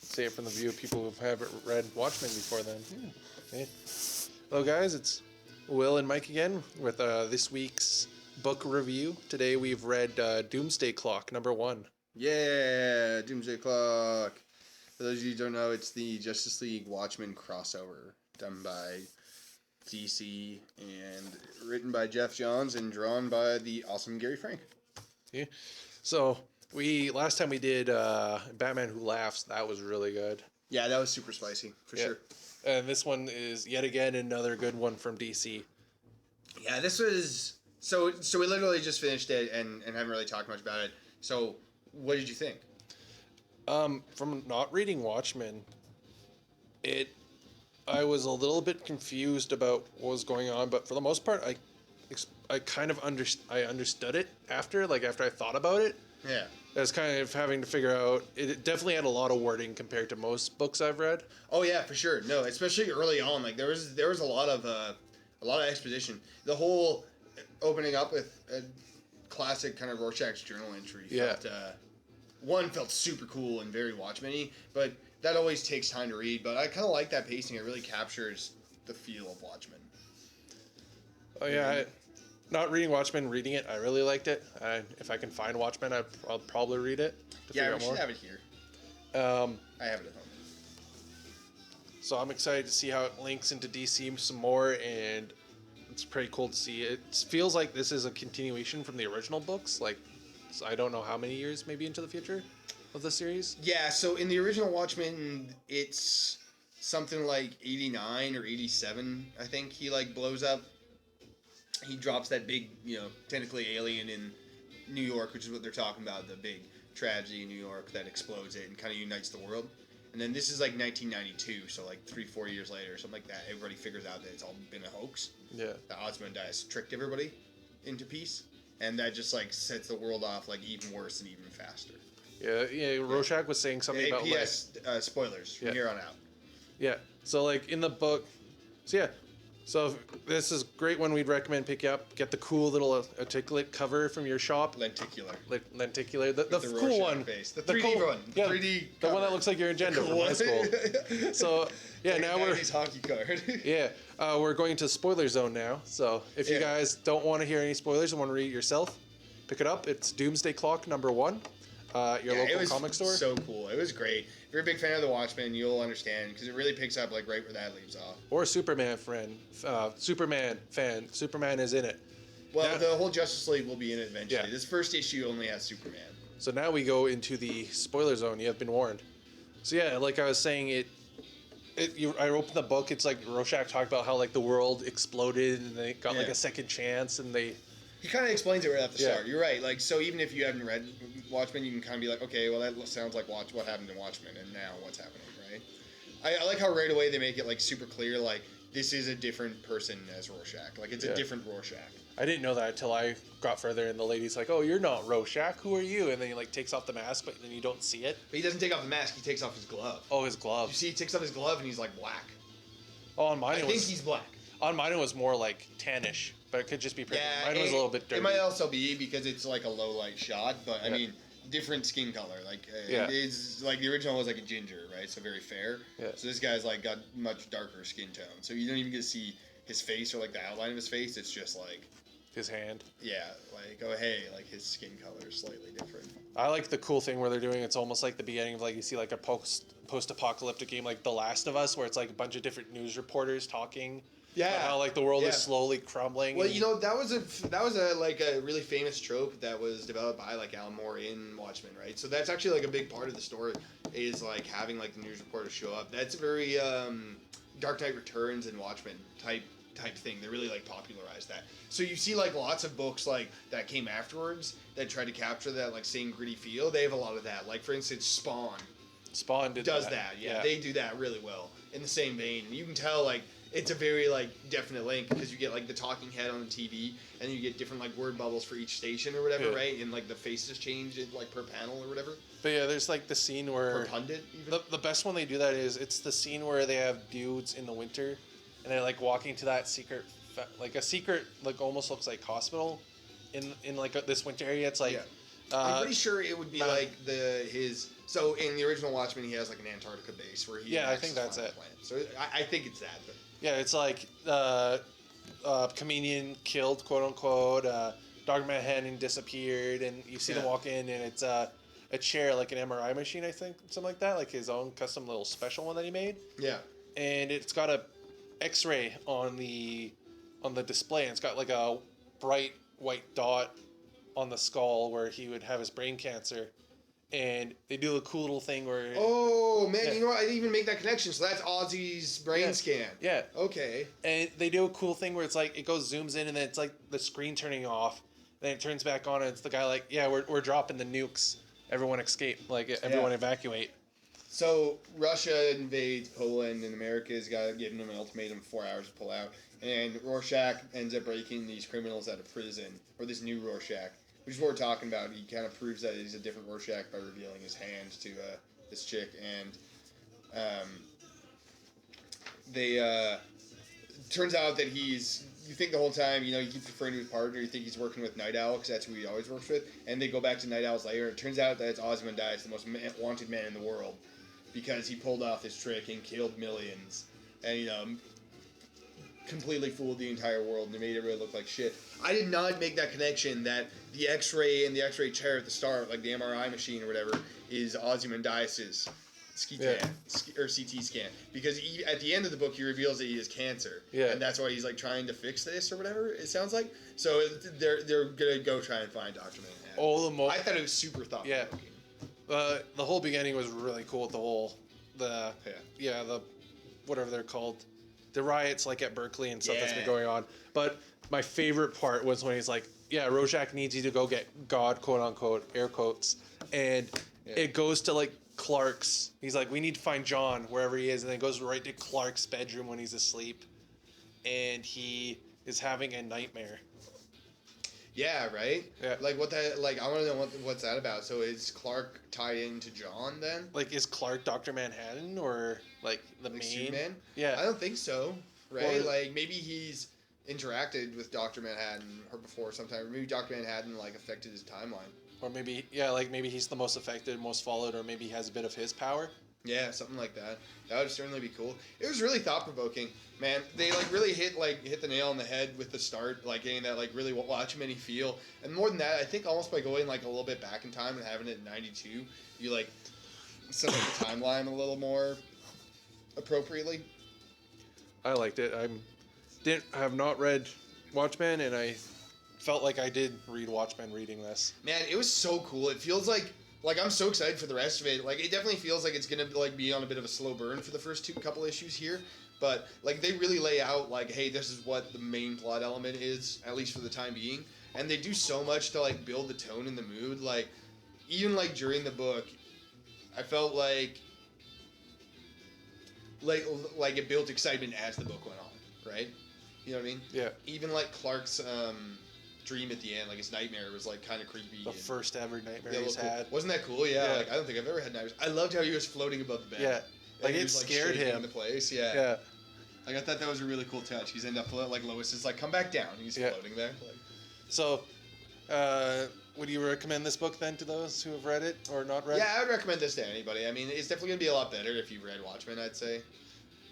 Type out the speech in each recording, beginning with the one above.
say it from the view of people who haven't read Watchmen before then. Yeah. Hello, guys. It's Will and Mike again with this week's book review. Today we've read Doomsday Clock, #1. Yeah, Doomsday Clock. For those of you who don't know, it's the Justice League Watchmen crossover done by DC and written by Jeff Johns and drawn by the awesome Gary Frank. Yeah. So last time we did Batman Who Laughs. That was really good. Yeah, that was super spicy for sure. And this one is yet again another good one from DC. Yeah, this was so we literally just finished it and haven't really talked much about it. So, what did you think? From not reading Watchmen, I was a little bit confused about what was going on, but for the most part, I kind of understood it after I thought about it. Yeah. I was kind of having to figure out. It definitely had a lot of wording compared to most books I've read. Oh yeah, for sure. No, especially early on, like there was a lot of exposition. The whole opening up with a classic kind of Rorschach's journal entry. Felt super cool and very Watchmen-y, but that always takes time to read. But I kind of like that pacing. It really captures the feel of Watchmen. Oh yeah. Not reading Watchmen, reading it, I really liked it. If I can find Watchmen, I'll probably read it. Yeah, we should have it here. I have it at home. So I'm excited to see how it links into DC some more, and it's pretty cool to see. It feels like this is a continuation from the original books. So I don't know how many years maybe into the future of the series. Yeah, so in the original Watchmen, it's something like 89 or 87, I think. He blows up. He drops that big, technically alien in New York, which is what they're talking about, the big tragedy in New York that explodes it and kind of unites the world. And then this is 1992, so 3-4 years later, something like that. Everybody figures out that it's all been a hoax. Yeah. The Ozymandias tricked everybody into peace, and that just sets the world off even worse and even faster. Yeah. Rorschach was saying something about P.S. Spoilers from here on out. Yeah. So in the book, So this is great one we'd recommend picking up. Get the cool little articulate cover from your shop. Lenticular. Lenticular. The cool one. Face. The 3D one. Yeah, 3D the one that looks like your agenda from high school. So, now we're... hockey card. We're going to spoiler zone now. So if you guys don't want to hear any spoilers and want to read it yourself, pick it up. It's Doomsday Clock #1. Your local comic store. So cool. It was great. If you're a big fan of the Watchmen, you'll understand because it really picks up right where that leaves off. Or Superman fan. Superman is in it. Well, the whole Justice League will be in it eventually. Yeah. This first issue only has Superman. So now we go into the spoiler zone. You have been warned. So like I was saying, I opened the book. It's Rorschach talked about how the world exploded and they got a second chance and they. He kind of explains it right at the start. You're right. So even if you haven't read Watchmen, you can kind of be like, okay, well, that sounds like what happened in Watchmen, and now what's happening, right? I like how right away they make it super clear, this is a different person as Rorschach. It's a different Rorschach. I didn't know that until I got further, and the lady's like, oh, you're not Rorschach. Who are you? And then he takes off the mask, but then you don't see it. But he doesn't take off the mask. He takes off his glove. Oh, his glove. You see, he takes off his glove, and he's black. Oh, on mine I think he's black. On mine it was more tannish, but it could just be pretty. Yeah, mine was a little bit dirty. It might also be because it's a low light shot, but I mean, different skin color. It is the original was a ginger, right? So very fair. Yeah. So this guy's got much darker skin tone. So you don't even get to see his face or the outline of his face. It's just his hand. Yeah, his skin color is slightly different. I like the cool thing where they're doing. It's almost like the beginning of you see a post-apocalyptic game like The Last of Us, where it's a bunch of different news reporters talking. Yeah, how the world is slowly crumbling. Well, that was a really famous trope that was developed by Alan Moore in Watchmen, right? So that's actually a big part of the story is having the news reporters show up. That's very Dark Knight Returns and Watchmen type thing. They really popularized that. So you see lots of books that came afterwards that try to capture that same gritty feel. They have a lot of that. For instance, Spawn. Spawn does that. Yeah, they do that really well in the same vein, and you can tell it's a very definite link because you get the talking head on the TV, and you get different word bubbles for each station or whatever, right? And the faces change per panel or whatever. But yeah, there's the scene where per pundit. Even the best one they do that is it's the scene where they have dudes in the winter, and they're walking to that secret, almost looks like hospital, in this winter area. It's I'm pretty sure it would be like his. So in the original Watchmen, he has like an Antarctica base where he. Yeah, I think that's it. Planet. So I think it's that. But. Yeah, it's like comedian killed, quote unquote. Dr. Manhattan disappeared, and you see them walk in, and it's a chair, like an MRI machine, I think, something like that, like his own custom little special one that he made. Yeah. And it's got a X-ray on the display, and it's got like a bright white dot on the skull where he would have his brain cancer. And they do a cool little thing where... Oh, man, you know what? I didn't even make that connection. So that's Ozzy's brain scan. Yeah. Okay. And they do a cool thing where it's like, it goes, zooms in, and then it's like the screen turning off. Then it turns back on, and it's the guy like, yeah, we're dropping the nukes. Everyone escape. Like, everyone evacuate. So Russia invades Poland, and America's got given them an ultimatum, 4 hours to pull out. And Rorschach ends up breaking these criminals out of prison, or this new Rorschach. Which is what we're talking about. He kind of proves that he's a different Rorschach by revealing his hand to this chick, and turns out that he's. You think the whole time, you keep referring to his partner. You think he's working with Night Owl because that's who he always works with. And they go back to Night Owl's lair. It turns out that it's Ozymandias, the most wanted man in the world, because he pulled off this trick and killed millions, and completely fooled the entire world, and they made it really look like shit. I did not make that connection that the X-ray and the X-ray chair at the start, like the MRI machine or whatever, is Ozymandias' CT scan. Because at the end of the book, he reveals that he has cancer. Yeah. And that's why he's like trying to fix this or whatever, it sounds like. So they're going to go try and find Dr. Manhattan. I thought it was super thought-provoking. The whole beginning was really cool with the whatever they're called. The riots like at Berkeley and stuff that's been going on. But my favorite part was when he's like, yeah, Rorschach needs you to go get God, quote unquote, air quotes. And it goes to like Clark's. He's like, we need to find John wherever he is. And then it goes right to Clark's bedroom when he's asleep. And he is having a nightmare. Yeah, right? Yeah. Like, I want to know what's that about. So is Clark tied into John then? Like, is Clark Dr. Manhattan or, like, the main? Superman? Yeah. I don't think so, right? Like, maybe he's interacted with Dr. Manhattan before sometime. Or maybe Dr. Manhattan, like, affected his timeline. Or maybe, maybe he's the most affected, most followed, or maybe he has a bit of his power. Yeah, something like that. That would certainly be cool. It was really thought-provoking, man. They really hit the nail on the head with the start, like getting that really Watchmen-y feel. And more than that, I think almost by going a little bit back in time and having it in 92, you set up the timeline a little more appropriately. I liked it. I have not read Watchmen, and I felt like I did read Watchmen reading this. Man, it was so cool. It feels like I'm so excited for the rest of it. It definitely feels like it's gonna be on a bit of a slow burn for the first couple issues here, but they really lay out hey, this is what the main plot element is, at least for the time being, and they do so much to build the tone and the mood. Even during the book, I felt like it built excitement as the book went on, right? You know what I mean? Yeah. Even Clark's dream at the end, his nightmare was kind of creepy. The first ever nightmare he's had. Wasn't that cool? Yeah. I don't think I've ever had nightmares. I loved how he was floating above the bed. Yeah. It scared him. The place. Yeah. Yeah. I thought that was a really cool touch. He's ended up Lois is come back down. He's floating there. So, would you recommend this book then to those who have read it or not read it? Yeah, I would recommend this to anybody. I mean, it's definitely gonna be a lot better if you've read Watchmen, I'd say.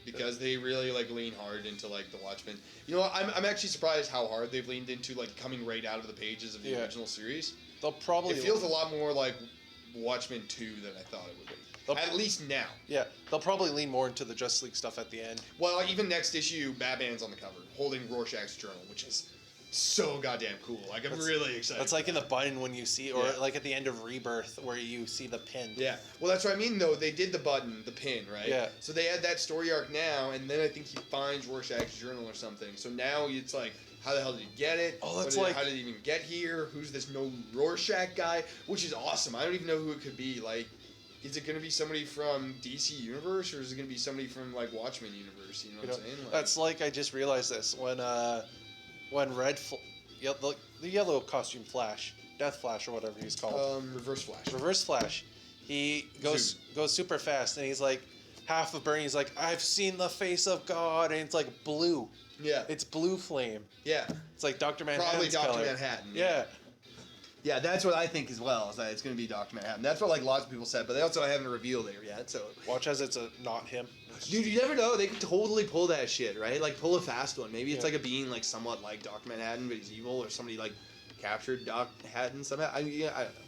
Because they really lean hard into the Watchmen. You know what? I'm actually surprised how hard they've leaned into coming right out of the pages of the original series. They'll probably. It feels a lot more like Watchmen 2 than I thought it would be. At least now. Yeah, they'll probably lean more into the Justice League stuff at the end. Well, even next issue, Batman's on the cover holding Rorschach's journal, which is so goddamn cool. I'm really excited. That's in the button when you see, or at the end of Rebirth where you see the pin. Yeah. Well, that's what I mean, though. They did the button, the pin, right? Yeah. So they had that story arc now, and then I think he finds Rorschach's journal or something. So now it's how the hell did he get it? Oh, that's how did he even get here? Who's this no Rorschach guy? Which is awesome. I don't even know who it could be. Is it going to be somebody from DC Universe, or is it going to be somebody from Watchmen Universe? You know what I'm saying? That's I just realized this when the yellow costume Flash, Death Flash or whatever he's called. Reverse Flash. Reverse Flash. He goes super fast, and he's half of burning. He's I've seen the face of God, and it's blue. Yeah. It's blue flame. Yeah. It's Dr. Manhattan's Probably Dr. color. Manhattan. Yeah. Yeah, that's what I think as well. Is that it's going to be Dr. Manhattan. That's what like lots of people said, but they also haven't revealed it yet. So Watch as it's not him. dude, you never know. They could totally pull that shit, right? Like pull a fast one. Maybe it's Yeah. like a being like somewhat like Dr. Manhattan, but he's evil, or somebody like captured Doc Manhattan somehow.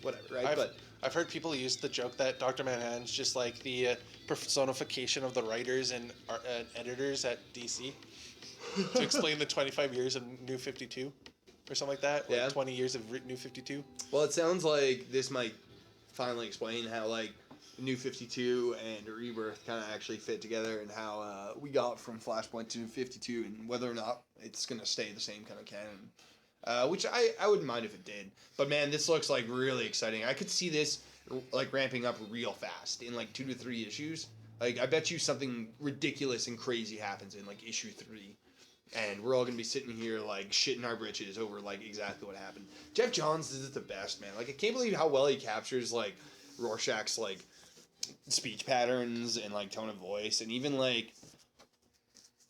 Whatever, right? I've heard people use the joke that Dr. Manhattan's just like the personification of the writers and editors at DC to explain the 25 years of New 52 or something like that. Like 20 years of New 52. Well, it sounds like this might finally explain how like New 52 and Rebirth kind of actually fit together, and how we got from Flashpoint to New 52, and whether or not it's going to stay the same kind of canon. Which I wouldn't mind if it did. But man, this looks like really exciting. I could see this like ramping up real fast in like 2 to 3 issues. Like I bet you something ridiculous and crazy happens in like issue 3. And we're all gonna be sitting here like shitting our britches over like exactly what happened. Jeff Johns is the best, man. Like I can't believe how well he captures like Rorschach's like speech patterns and like tone of voice, and even like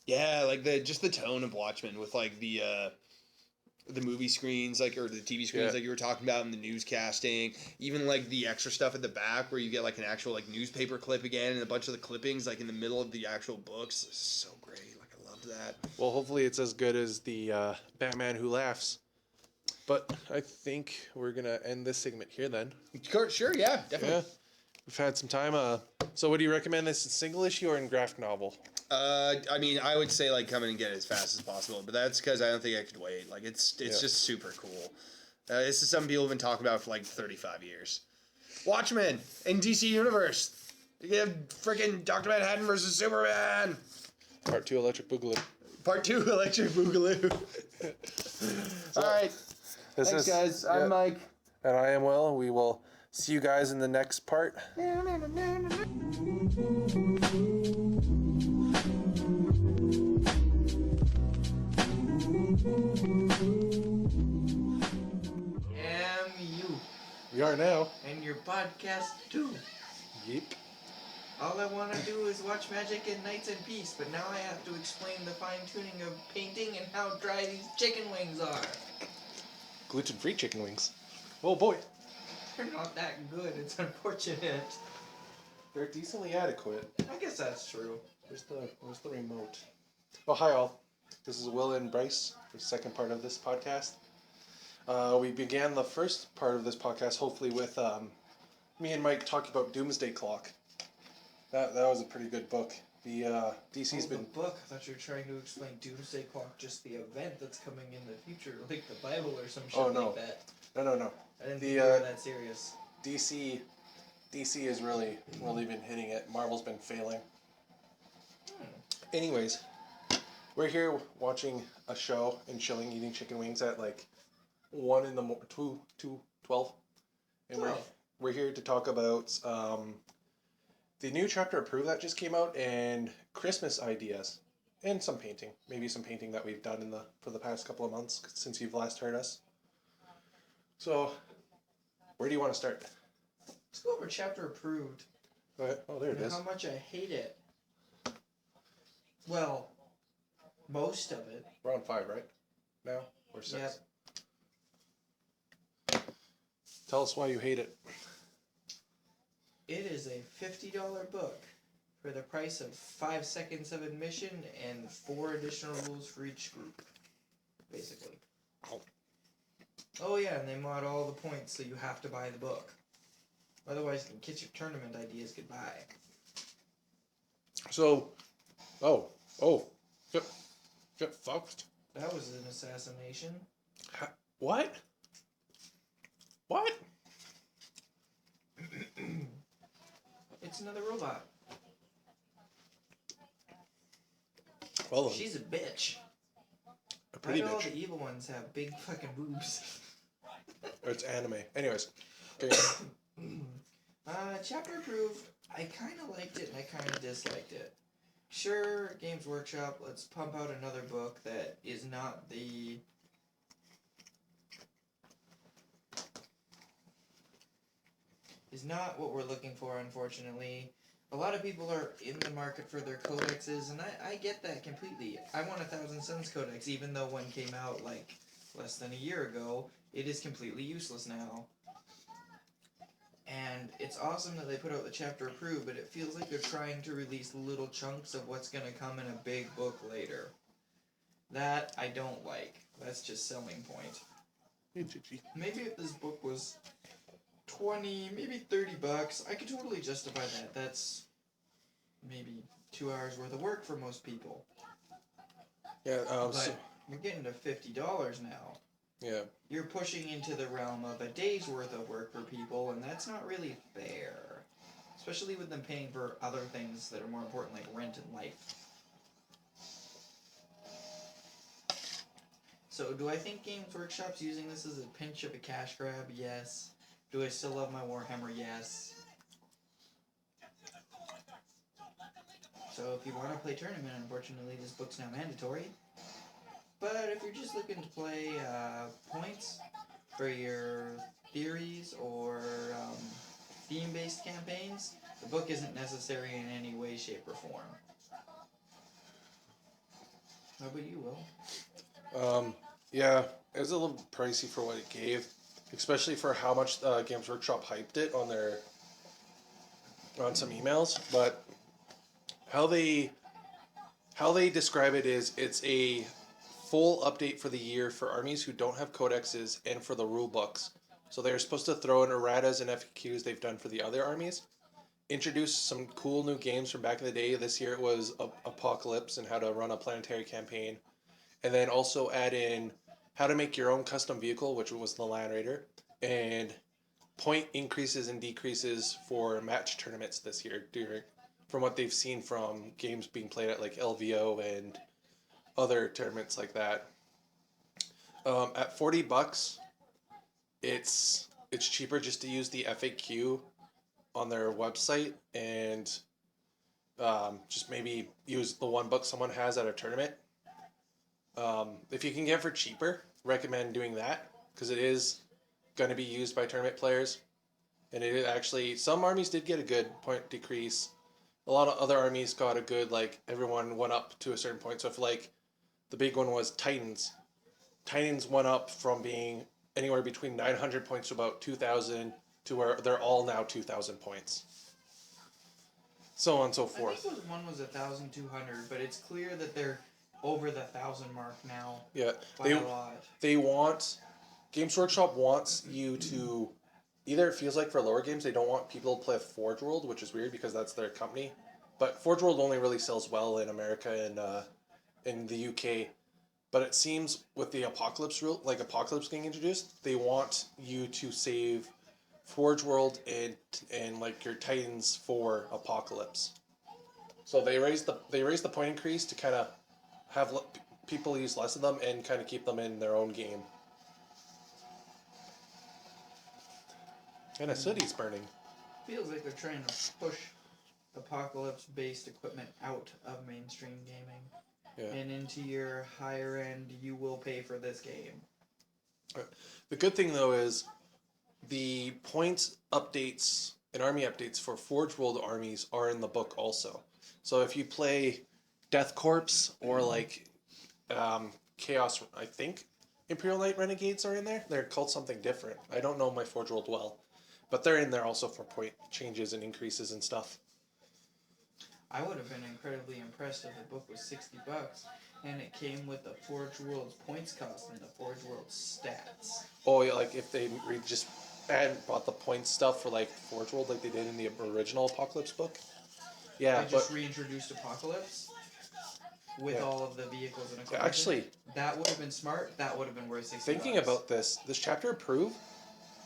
like the tone of Watchmen with like the movie screens, like, or the TV screens, like you were talking about, in the newscasting, even like the extra stuff at the back where you get like an actual like newspaper clip again, and a bunch of the clippings like in the middle of the actual books. It's so great. Like I loved that. Well, hopefully it's as good as the Batman Who Laughs. But I think we're gonna end this segment here then. Sure, yeah, definitely. Yeah, we've had some time. So what do you recommend, this in single issue or in graphic novel? I mean, I would say like come in and get it as fast as possible, but that's because I don't think I could wait. Like it's just super cool. This is something people have been talking about for like 35 years. Watchmen in DC Universe. You have freaking Dr. Manhattan versus Superman. Part 2 Electric Boogaloo. Part 2 Electric Boogaloo. All right. Thanks, guys. I'm Mike. And I am Will. We will see you guys in the next part. We are now. And your podcast too. Yep. All I want to do is watch Magic and Knights in Peace, but now I have to explain the fine-tuning of painting and how dry these chicken wings are. Gluten-free chicken wings. Oh boy. They're not that good, it's unfortunate. They're decently adequate. I guess that's true. Where's the remote? Oh, hi all. This is Will and Bryce, the second part of this podcast. We began the first part of this podcast, hopefully, with me and Mike talking about Doomsday Clock. That was a pretty good book. The DC's been... The book? I thought you were trying to explain Doomsday Clock, just the event that's coming in the future, like the Bible or some shit like that. No. I didn't think you were that serious. DC has really been hitting it. Marvel's been failing. Anyways, we're here watching a show and chilling, eating chicken wings at like 1 in the morning, 12. And we're here to talk about the new chapter approved that just came out, and Christmas ideas, and some painting, maybe some painting that we've done for the past couple of months since you've last heard us. So, where do you want to start? Let's go over chapter approved. Go ahead. Oh, there it is. How much I hate it. Well, most of it. We're on 5, right? Now? Or 6? Yep. Tell us why you hate it. It is a $50 book for the price of 5 seconds of admission and 4 additional rules for each group, basically. Ow. Oh yeah, and they mod all the points, so you have to buy the book. Otherwise, you can kiss your tournament ideas goodbye. So, get fucked. That was an assassination. What? What? It's another robot. Well, she's a bitch. A pretty Why do all bitch. the evil ones have big fucking boobs? Or it's anime. Anyways. Okay. Chapter approved. I kind of liked it and I kind of disliked it. Sure, Games Workshop, let's pump out another book that is not the... is not what we're looking for, unfortunately. A lot of people are in the market for their codexes, and I get that completely. I want 1,000 Suns Codex, even though one came out, like, less than a year ago, it is completely useless now. And it's awesome that they put out the chapter approved, but it feels like they're trying to release little chunks of what's going to come in a big book later. That I don't like. That's just selling point. Maybe if this book was 20, maybe $30, I could totally justify that. That's maybe 2 hours worth of work for most people. Yeah, But you're getting to $50 now. yeah. You're pushing into the realm of a day's worth of work for people, and that's not really fair. Especially with them paying for other things that are more important, like rent and life. So, do I think Games Workshop's using this as a pinch of a cash grab? Yes. Do I still love my Warhammer? Yes. So, if you want to play Tournament, unfortunately, this book's now mandatory. But if you're just looking to play points for your theories or theme-based campaigns, the book isn't necessary in any way, shape, or form. How about you, Will? Yeah, it was a little pricey for what it gave, especially for how much Games Workshop hyped it on some emails. But how they describe it is it's a full update for the year for armies who don't have codexes and for the rule books. So they're supposed to throw in erratas and FAQs they've done for the other armies. Introduce some cool new games from back in the day. This year it was Apocalypse and how to run a planetary campaign. And then also add in how to make your own custom vehicle, which was the Land Raider. And point increases and decreases for match tournaments this year from what they've seen from games being played at like LVO and other tournaments like that. At $40, it's cheaper just to use the FAQ on their website and just maybe use the one book someone has at a tournament. If you can get it for cheaper, recommend doing that because it is going to be used by tournament players. And it actually, some armies did get a good point decrease. A lot of other armies got a good, like, everyone went up to a certain point. So if, like, the big one was Titans. Titans went up from being anywhere between 900 points to about 2,000 to where they're all now 2,000 points. So on and so forth. I think one was 1,200, but it's clear that they're over the 1,000 mark now. Yeah, by a lot. They want Games Workshop wants you to either it feels like for lower games they don't want people to play Forge World, which is weird because that's their company. But Forge World only really sells well in America and in the UK. But it seems with the Apocalypse rule, like Apocalypse getting introduced, they want you to save Forge World and like your Titans for Apocalypse. So they raised the point increase to kind of have people use less of them and kind of keep them in their own game. And a city's burning. Feels like they're trying to push Apocalypse-based equipment out of mainstream gaming. Yeah. And into your higher end, you will pay for this game. The good thing though is the points updates and army updates for Forge World armies are in the book also. So if you play Death Corps or like Chaos, I think Imperial Knight Renegades are in there. They're called something different. I don't know my Forge World well, but they're in there also for point changes and increases and stuff. I would have been incredibly impressed if the book was $60 and it came with the Forge World's points cost and the Forge World stats. Oh yeah, like if they just bought the points stuff for like Forge World like they did in the original Apocalypse book. Yeah, they just reintroduced Apocalypse with all of the vehicles and equipment. Actually, that would have been smart. That would have been worth $60. Thinking about this chapter approved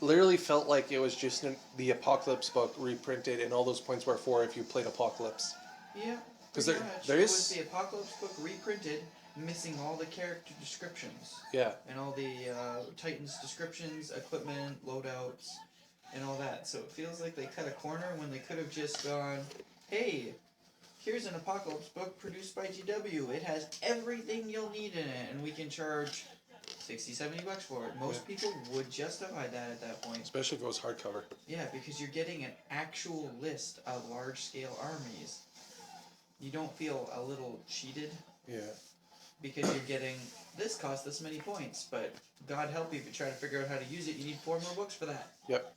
literally felt like it was just the Apocalypse book reprinted, and all those points were for if you played Apocalypse. Yeah, because there was the Apocalypse book reprinted, missing all the character descriptions. Yeah. And all the Titans descriptions, equipment, loadouts, and all that. So it feels like they cut a corner when they could have just gone, hey, here's an Apocalypse book produced by GW. It has everything you'll need in it, and we can charge $60-$70 for it. Most people would justify that at that point. Especially if it was hardcover. Yeah, because you're getting an actual list of large-scale armies. You don't feel a little cheated? Yeah. because you're getting this cost this many points, but God help you if you try to figure out how to use it. You need 4 more books for that. Yep.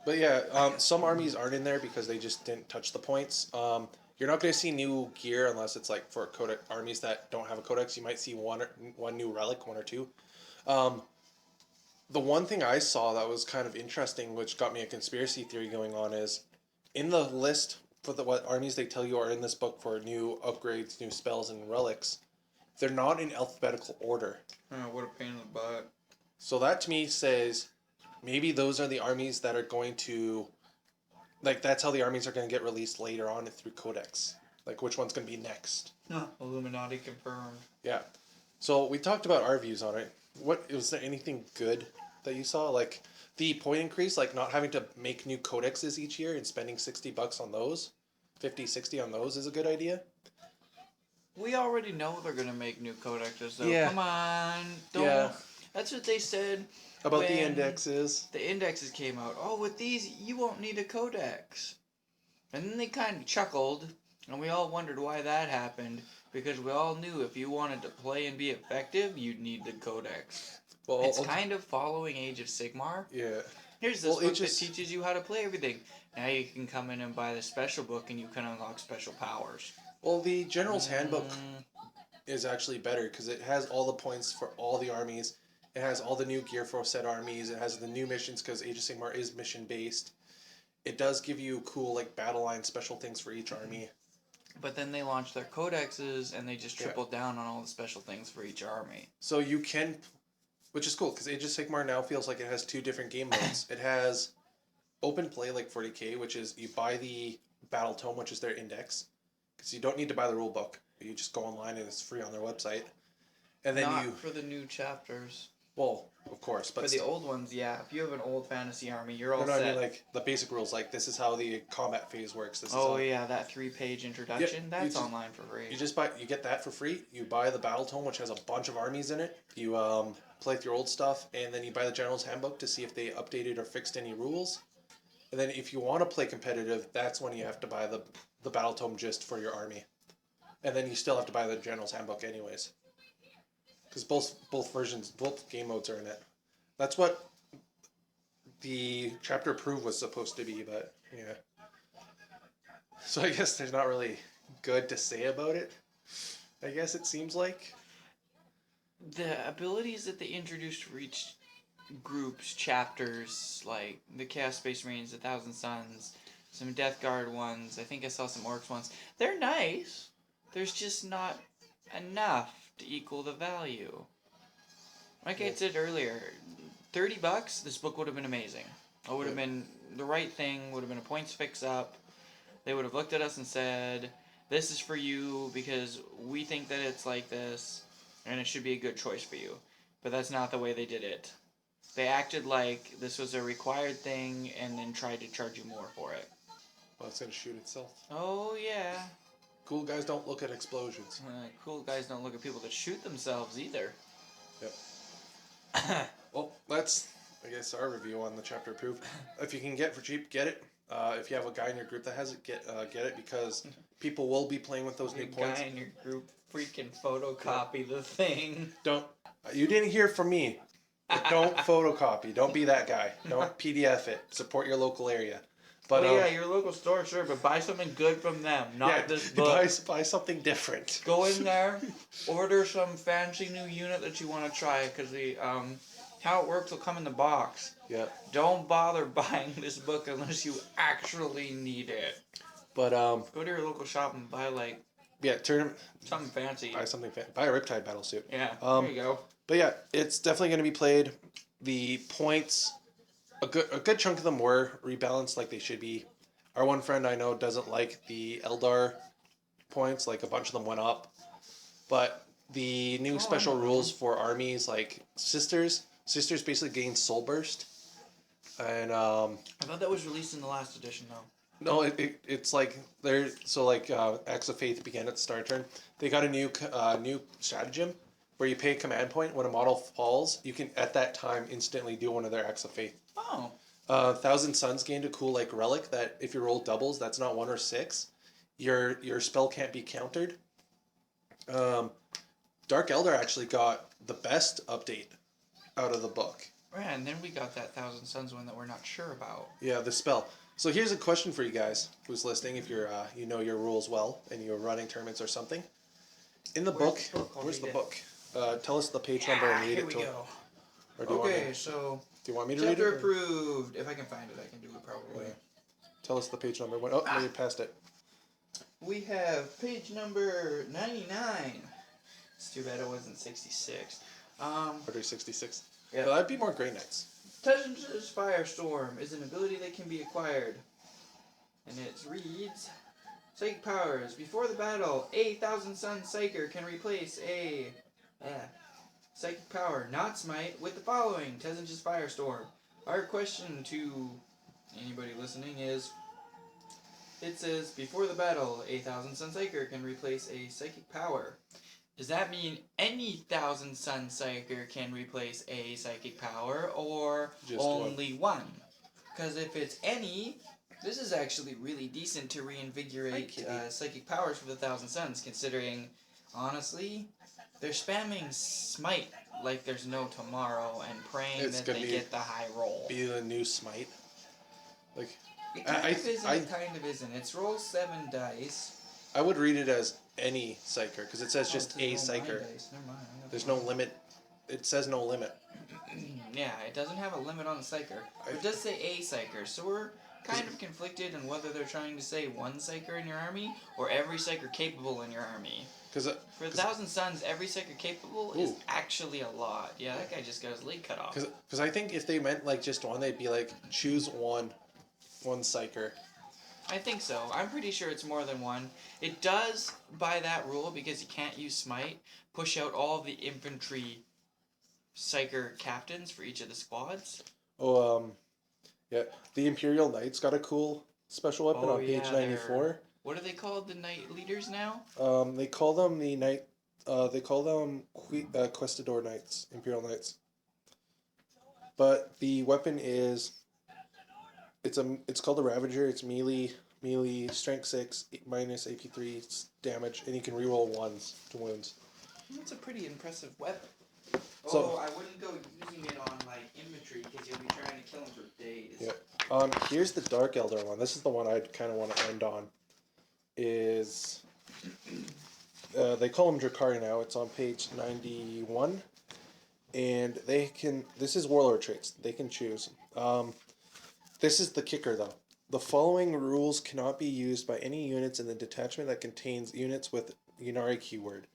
But yeah, some armies aren't in there because they just didn't touch the points. You're not going to see new gear unless it's like for codex armies that don't have a codex. You might see one new relic, one or two. The one thing I saw that was kind of interesting, which got me a conspiracy theory going on, is in the list for what armies they tell you are in this book for new upgrades, new spells, and relics. They're not in alphabetical order. Oh, what a pain in the butt. So that to me says maybe those are the armies that are going to, like, that's how the armies are going to get released later on through Codex. Like, which one's going to be next? Illuminati confirmed. Yeah. So we talked about our views on it. Was there anything good that you saw? Like, the point increase, like not having to make new codexes each year and spending $60 on those, 50, 60 on those is a good idea. We already know they're gonna make new codexes, though. Yeah. Come on, don't. Yeah. That's what they said About the when indexes. The indexes came out. Oh, with these, you won't need a codex. And then they kind of chuckled, and we all wondered why that happened, because we all knew if you wanted to play and be effective, you'd need the codex. Well, It's kind of following Age of Sigmar. Yeah. Here's this book Age that teaches you how to play everything. Now you can come in and buy the special book, and you can unlock special powers. Well, the General's Handbook is actually better because it has all the points for all the armies. It has all the new gear for said armies. It has the new missions because Age of Sigmar is mission based. It does give you cool like battle line special things for each army. But then they launched their codexes and they just tripled down on all the special things for each army. So you can, which is cool because Age of Sigmar now feels like it has 2 different game modes. It has open play like 40k, which is you buy the battle tome, which is their index, because you don't need to buy the rule book. You just go online and it's free on their website. And then Not for the new chapters. Well, of course, but for the old ones, yeah. If you have an old fantasy army, you're all no, set. I mean like the basic rules, like this is how the combat phase works. This is Oh how, yeah, that 3-page introduction. Yeah, That's online for free. You get that for free. You buy the battle tome, which has a bunch of armies in it. You play with your old stuff, and then you buy the General's Handbook to see if they updated or fixed any rules. And then if you want to play competitive, that's when you have to buy the battle tome just for your army. And then you still have to buy the General's Handbook anyways. Because both versions, both game modes are in it. That's what the chapter approved was supposed to be, but yeah. So I guess there's not really good to say about it. I guess it seems like. The abilities that they introduced for each group's chapters, like the Chaos Space Marines, the Thousand Suns, some Death Guard ones, I think I saw some Orcs ones. They're nice. There's just not enough to equal the value. Like I said earlier, $30, this book would have been amazing. It would have been the right thing, would have been a points fix up. They would have looked at us and said, this is for you because we think that it's like this and it should be a good choice for you. But that's not the way they did it. They acted like this was a required thing and then tried to charge you more for it. Well, it's going to shoot itself. Oh, yeah. Cool guys don't look at explosions. Cool guys don't look at people that shoot themselves either. Yep. Well, that's, I guess, our review on the chapter approved. If you can get it for cheap, get it. If you have a guy in your group that has it, get it because people will be playing with those new points. Guy in your group freaking photocopy the thing. Don't. You didn't hear from me. But don't photocopy. Don't be that guy. Don't PDF it. Support your local area. But yeah, your local store, sure, but buy something good from them, not this book. Buy something different. Go in there, order some fancy new unit that you want to try, because the how it works will come in the box. Yeah. Don't bother buying this book unless you actually need it. But go to your local shop and buy something fancy. Buy something fancy. Buy a Riptide battlesuit. Yeah. There you go. But yeah, it's definitely going to be played. The points, a good chunk of them were rebalanced like they should be. Our one friend I know doesn't like the Eldar points. Like a bunch of them went up. But the new special rules for armies, like Sisters basically gain Soul Burst. And I thought that was released in the last edition, though. no, it's like they're so like Acts of Faith began at the start turn. They got a new stratagem where you pay a command point when a model falls. You can at that time instantly do one of their Acts of Faith. Oh. Thousand Suns gained a cool like relic that if you roll doubles, that's not 1 or 6. Your spell can't be countered. Dark Elder actually got the best update out of the book. Yeah, and then we got that Thousand Suns one that we're not sure about. Yeah, the spell. So here's a question for you guys who's listening. If you're you know your rules well and you're running tournaments or something, in the book, where's the book? Tell us the page number and read here it. we go. Or do you want me? So Do you want me to read it? Chapter or- approved. If I can find it, I can do it probably. Tell us the page number. Oh, no, you passed it. We have page number 99. it's too bad it wasn't 66. Order 66. Yeah. That'd be more Grey Knights. Touch's Firestorm is an ability that can be acquired. And it reads, Psychic powers. Before the battle, a Thousand Sun Psyker can replace a psychic power, not smite, with the following. Tezinch's Firestorm. Our question to anybody listening is, it says, before the battle, a Thousand Sun Psyker can replace a psychic power. Does that mean any Thousand Sun Psyker can replace a psychic power, or Just only one? Because if it's any, this is actually really decent to reinvigorate Kitty. psychic powers for the Thousand Suns, considering, honestly, they're spamming smite like there's no tomorrow and praying It's that gonna they be- get the high roll. Be the new Smite. Like, It kind I- of isn't, I- it kind of isn't. It's roll 7 dice. I would read it as any Psyker because it says just Oh, a it's roll 9 Psyker. dice. Never mind. I got There's the no wrong- limit. It says no limit. Yeah, it doesn't have a limit on the Psyker. But it does say a Psyker, so we're kind of conflicted on whether they're trying to say one Psyker in your army or every Psyker capable in your army. Because For the Thousand Suns, every Psyker capable is Ooh. actually a lot. Yeah, that guy just got his leg cut off. I think if they meant like just one, they'd be like choose one Psyker. I think so. I'm pretty sure it's more than one. It does, by that rule, because you can't use Smite, push out all the infantry Psyker captains for each of the squads. Oh, yeah. The Imperial Knights got a cool special weapon Oh, on page yeah, 94. What are they called? The Knight Leaders now? They call them the Knight. They call them Questador Knights, Imperial Knights. But the weapon is. It's called the Ravager. It's melee, strength 6, minus AP3 damage, and you can reroll ones to wounds. That's a pretty impressive weapon. So- I wouldn't go using it on, like, infantry, because you'll be trying to kill them for days. Yeah. Here's the Dark Elder one. This is the one I'd kind of want to end on. Is they call them Drakari now. It's on page 91, and they can. This is Warlord traits. They can choose. This is the kicker though. The following rules cannot be used by any units in the detachment that contains units with Ynnari keyword.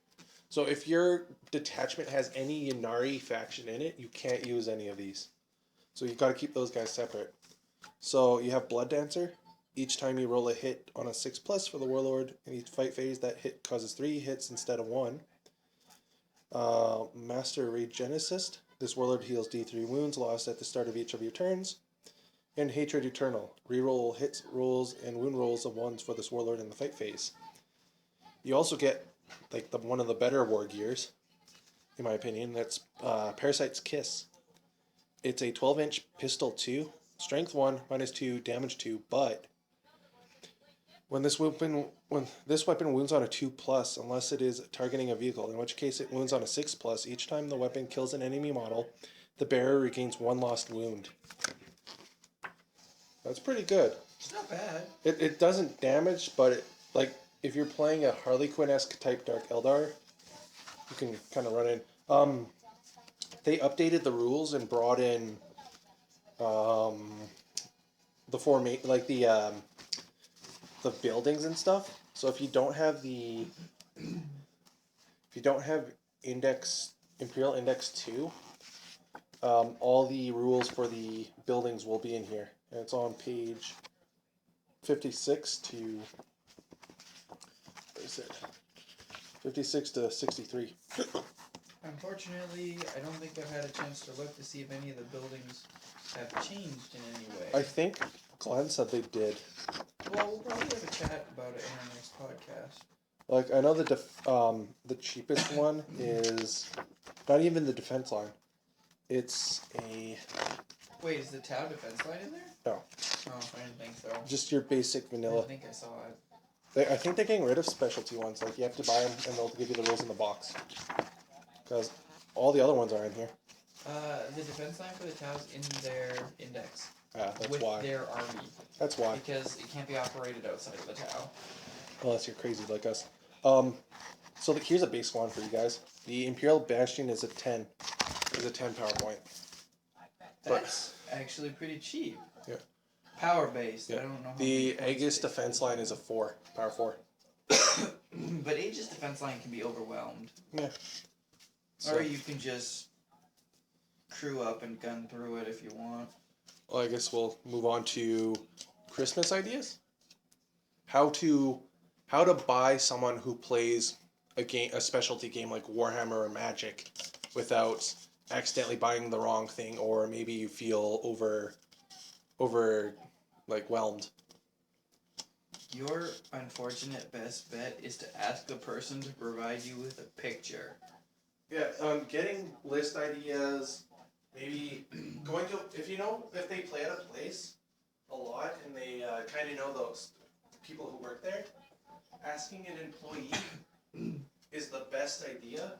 So if your detachment has any Ynnari faction in it, you can't use any of these. So you've got to keep those guys separate. So you have Blood Dancer. Each time you roll a hit on a 6+ for the Warlord, in each fight phase, that hit causes 3 hits instead of 1. Master Regenicist. This Warlord heals D3 wounds lost at the start of each of your turns. And Hatred Eternal. Reroll hits, rolls, and wound rolls of 1s for this Warlord in the fight phase. You also get like one of the better war gears, in my opinion. That's Parasite's Kiss. It's a 12-inch pistol 2, strength 1, minus 2, damage 2, but when this weapon wounds on a 2+, unless it is targeting a vehicle, in which case it wounds on a 6+, each time the weapon kills an enemy model, the bearer regains 1 lost wound. That's pretty good. It's not bad. It doesn't damage, but if you're playing a Harley Quinn-esque type Dark Eldar, you can kind of run in. They updated the rules and brought in the buildings and stuff. So if you don't have Imperial Index 2, all the rules for the buildings will be in here. And it's on page 56 to, what is it? 56 to 63. Unfortunately, I don't think I've had a chance to look to see if any of the buildings have changed in any way. I think Glenn said they did. Well, we'll probably have a chat about it in our next podcast. Like, I know the cheapest one is not even the defense line. It's a, Wait, is the Tau defense line in there? no, Oh, I didn't think so. just your basic I vanilla. think I saw it. I think they're getting rid of specialty ones. Like, you have to buy them and they'll give you the rules in the box. Because all the other ones are in here. The defense line for the Tau's in their index. Yeah, that's with why. their army. That's why. Because it can't be operated outside of the Tau. Unless you're crazy like us. So here's a base one for you guys. The Imperial Bastion is a 10. Is a 10 power point. That's actually pretty cheap. Yeah. Power based. Yeah. I don't know how The many points Aegis it defense line is a 4. Power 4. But Aegis defense line can be overwhelmed. Yeah. So, Or you can just crew up and gun through it if you want. well, I guess we'll move on to Christmas ideas. How to buy someone who plays a specialty game like Warhammer or Magic without accidentally buying the wrong thing, or maybe you feel over like whelmed. Your unfortunate best bet is to ask the person to provide you with a picture. Yeah, getting list ideas, maybe going to, if they play at a place a lot and they kind of know those people who work there, asking an employee is the best idea.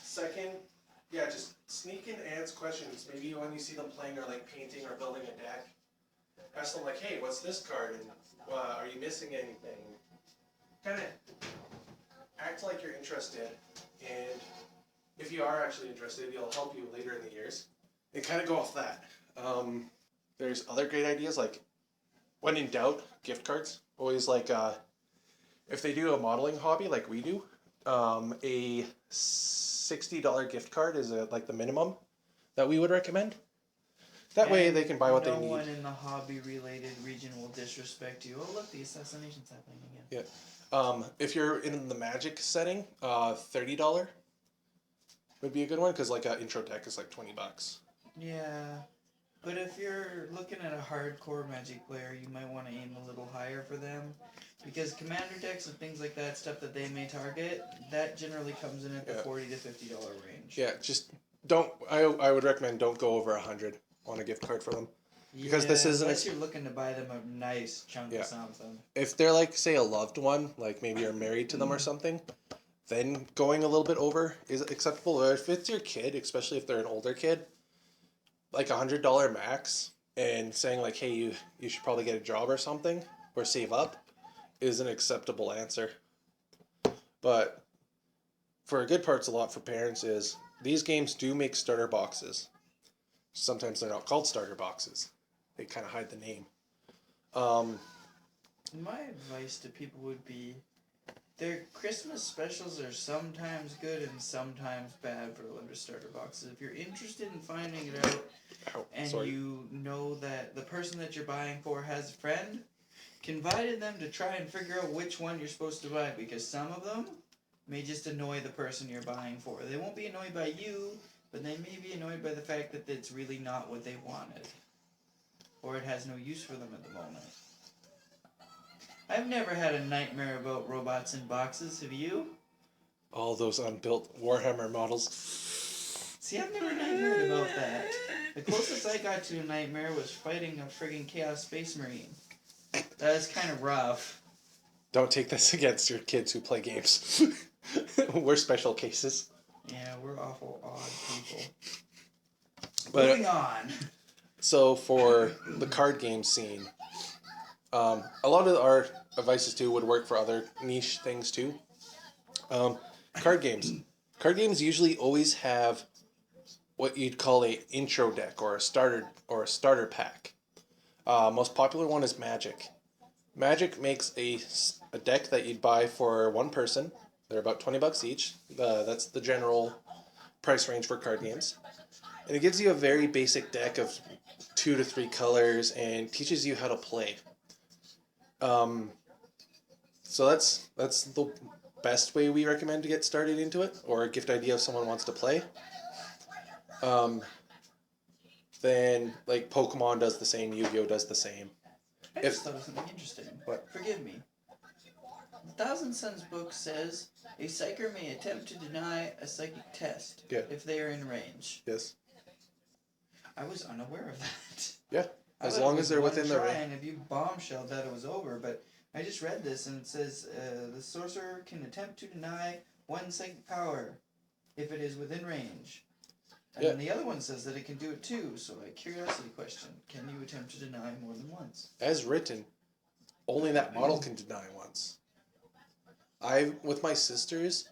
Second, yeah, just sneak in Ant's questions. Maybe when you see them playing or like painting or building a deck, ask them like, hey, what's this card? And are you missing anything? Kind of act like you're interested, and if you are actually interested, it'll help you later in the years. And kind of go off that. There's other great ideas like, when in doubt, gift cards. Always like, if they do a modeling hobby like we do, a $60 gift card is like the minimum that we would recommend. That way they can buy what they need. No one in the hobby-related region will disrespect you. Oh, look, the assassination's happening again. Yeah. If you're in the Magic setting, $30 would be a good one, because like an intro deck is like $20. Yeah, but if you're looking at a hardcore Magic player, you might want to aim a little higher for them, because commander decks and things like that, stuff that they may target, that generally comes in at the $40 to $50 range. Yeah, just don't. I would recommend don't go over 100 on a gift card for them. Because this isn't unless you're looking to buy them a nice chunk of something. If they're like, say, a loved one, like maybe you're married to them or something, then going a little bit over is acceptable. Or if it's your kid, especially if they're an older kid, like $100 max, and saying like, hey, you should probably get a job or something or save up, is an acceptable answer. But for a good part's a lot for parents is these games do make starter boxes. Sometimes they're not called starter boxes. They kind of hide the name. My advice to people would be, their Christmas specials are sometimes good and sometimes bad for under starter boxes. If you're interested in finding it out, you know that the person that you're buying for has a friend, confide them to try and figure out which one you're supposed to buy, because some of them may just annoy the person you're buying for. They won't be annoyed by you, but they may be annoyed by the fact that it's really not what they wanted. Or it has no use for them at the moment. I've never had a nightmare about robots in boxes, have you? All those unbuilt Warhammer models. See, I've never nightmared about that. The closest I got to a nightmare was fighting a friggin' Chaos Space Marine. That was kind of rough. Don't take this against your kids who play games. We're special cases. Yeah, we're awful odd people. But, moving on. So for the card game scene, a lot of our advices too would work for other niche things too. Card games. Card games usually always have what you'd call a intro deck or a starter pack. Most popular one is Magic. Magic makes a deck that you'd buy for one person. They're about $20 each. That's the general price range for card games. And it gives you a very basic deck of 2 to 3 colors and teaches you how to play. So that's the best way we recommend to get started into it, or a gift idea if someone wants to play. Then like Pokemon does the same, Yu-Gi-Oh does the same. I just thought of something interesting. What? Forgive me. The Thousand Suns book says a psyker may attempt to deny a psychic test if they are in range. Yes. I was unaware of that. Yeah. As long as they're within the range. And if you bombshelled that, it was over. But I just read this and it says the sorcerer can attempt to deny one psychic power if it is within range. And Yeah. then the other one says that it can do it too. So, a curiosity question: can you attempt to deny more than once? As written, only that model can deny once. With my sisters,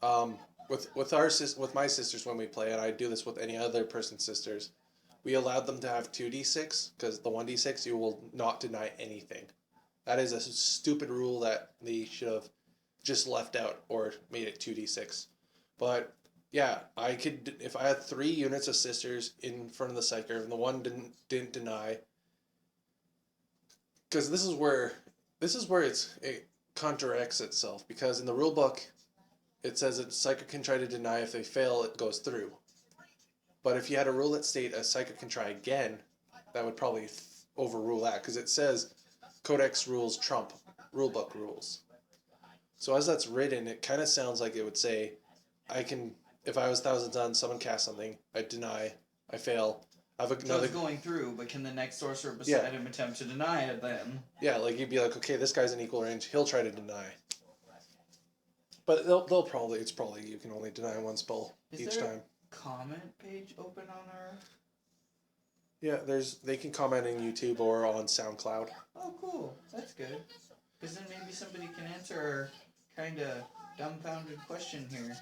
with my sisters when we play, and I do this with any other person's sisters, we allowed them to have 2d6 because the 1d6 you will not deny anything. That is a stupid rule that they should have just left out or made it 2d6. But yeah, I could if I had 3 units of sisters in front of the psyker and the one didn't deny, because this is where it contradicts itself, because in the rule book it says that psyker can try to deny. If they fail, it goes through. But if you had a rule that state a psyker can try again, that would probably overrule that, because it says codex rules trump rulebook rules. So as that's written, it kind of sounds like it would say, I can, if I was Thousand Suns, someone cast something, I deny, I fail. I have So another. it's going through, but can the next sorcerer beside him attempt to deny it then? Yeah, like you'd be like, okay, this guy's in equal range, he'll try to deny. But they'll probably, it's probably you can only deny one spell each time. Comment page open on our... Yeah, they can comment on YouTube or on SoundCloud. Oh, cool. That's good. Because then maybe somebody can answer our kind of dumbfounded question here.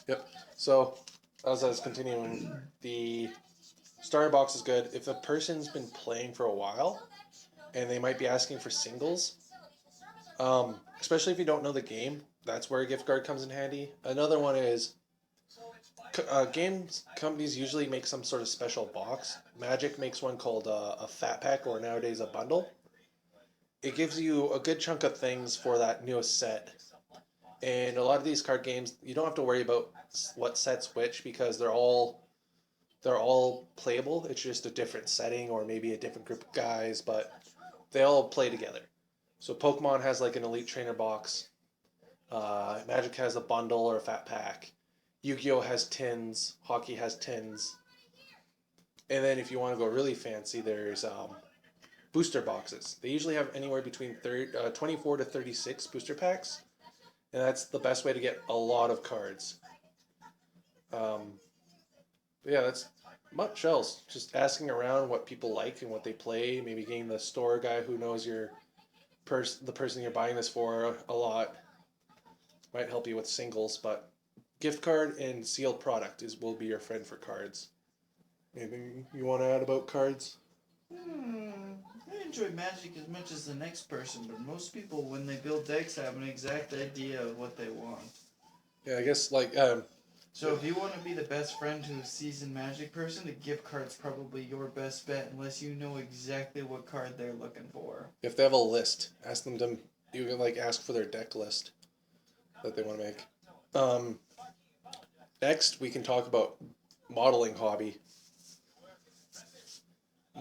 Yep. So, as I was continuing, the starter box is good. If the person's been playing for a while, and they might be asking for singles, especially if you don't know the game, that's where a gift card comes in handy. Another one is, games companies usually make some sort of special box. Magic makes one called a fat pack, or nowadays a bundle. It gives you a good chunk of things for that newest set. And a lot of these card games, you don't have to worry about what set's which, because they're all playable. It's just a different setting or maybe a different group of guys, but they all play together. So Pokemon has like an Elite Trainer box. Magic has a bundle or a fat pack. Yu-Gi-Oh has tins. Hockey has tins. And then if you want to go really fancy, there's booster boxes. They usually have anywhere between 24 to 36 booster packs. And that's the best way to get a lot of cards. Yeah, that's much else. Just asking around what people like and what they play. Maybe getting the store guy who knows the person you're buying this for a lot. Might help you with singles, but gift card and sealed product will be your friend for cards. Anything you want to add about cards? I enjoy Magic as much as the next person, but most people, when they build decks, have an exact idea of what they want. Yeah, I guess like So if you want to be the best friend to a seasoned Magic person, the gift card's probably your best bet, unless you know exactly what card they're looking for. if they have a list, ask them to you can like ask for their deck list that they want to make. Next, we can talk about modeling hobby.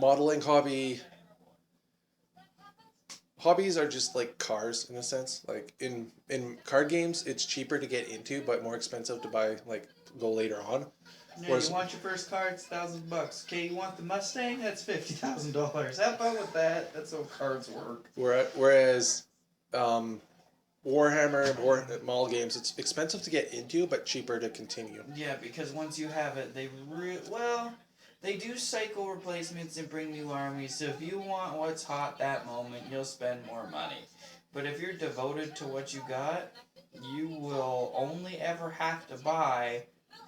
Modeling hobby. Hobbies are just like cars in a sense. Like in card games, it's cheaper to get into, but more expensive to buy. Like go later on. Yeah, Whereas- you want your first car, it's $1,000. Okay, you want the Mustang? That's $50,000. Have fun with that. That's how cards work. Whereas, Warhammer, model games, it's expensive to get into, but cheaper to continue. Yeah, because once you have it, they do cycle replacements and bring new armies, so if you want what's hot that moment, you'll spend more money. But if you're devoted to what you got, you will only ever have to buy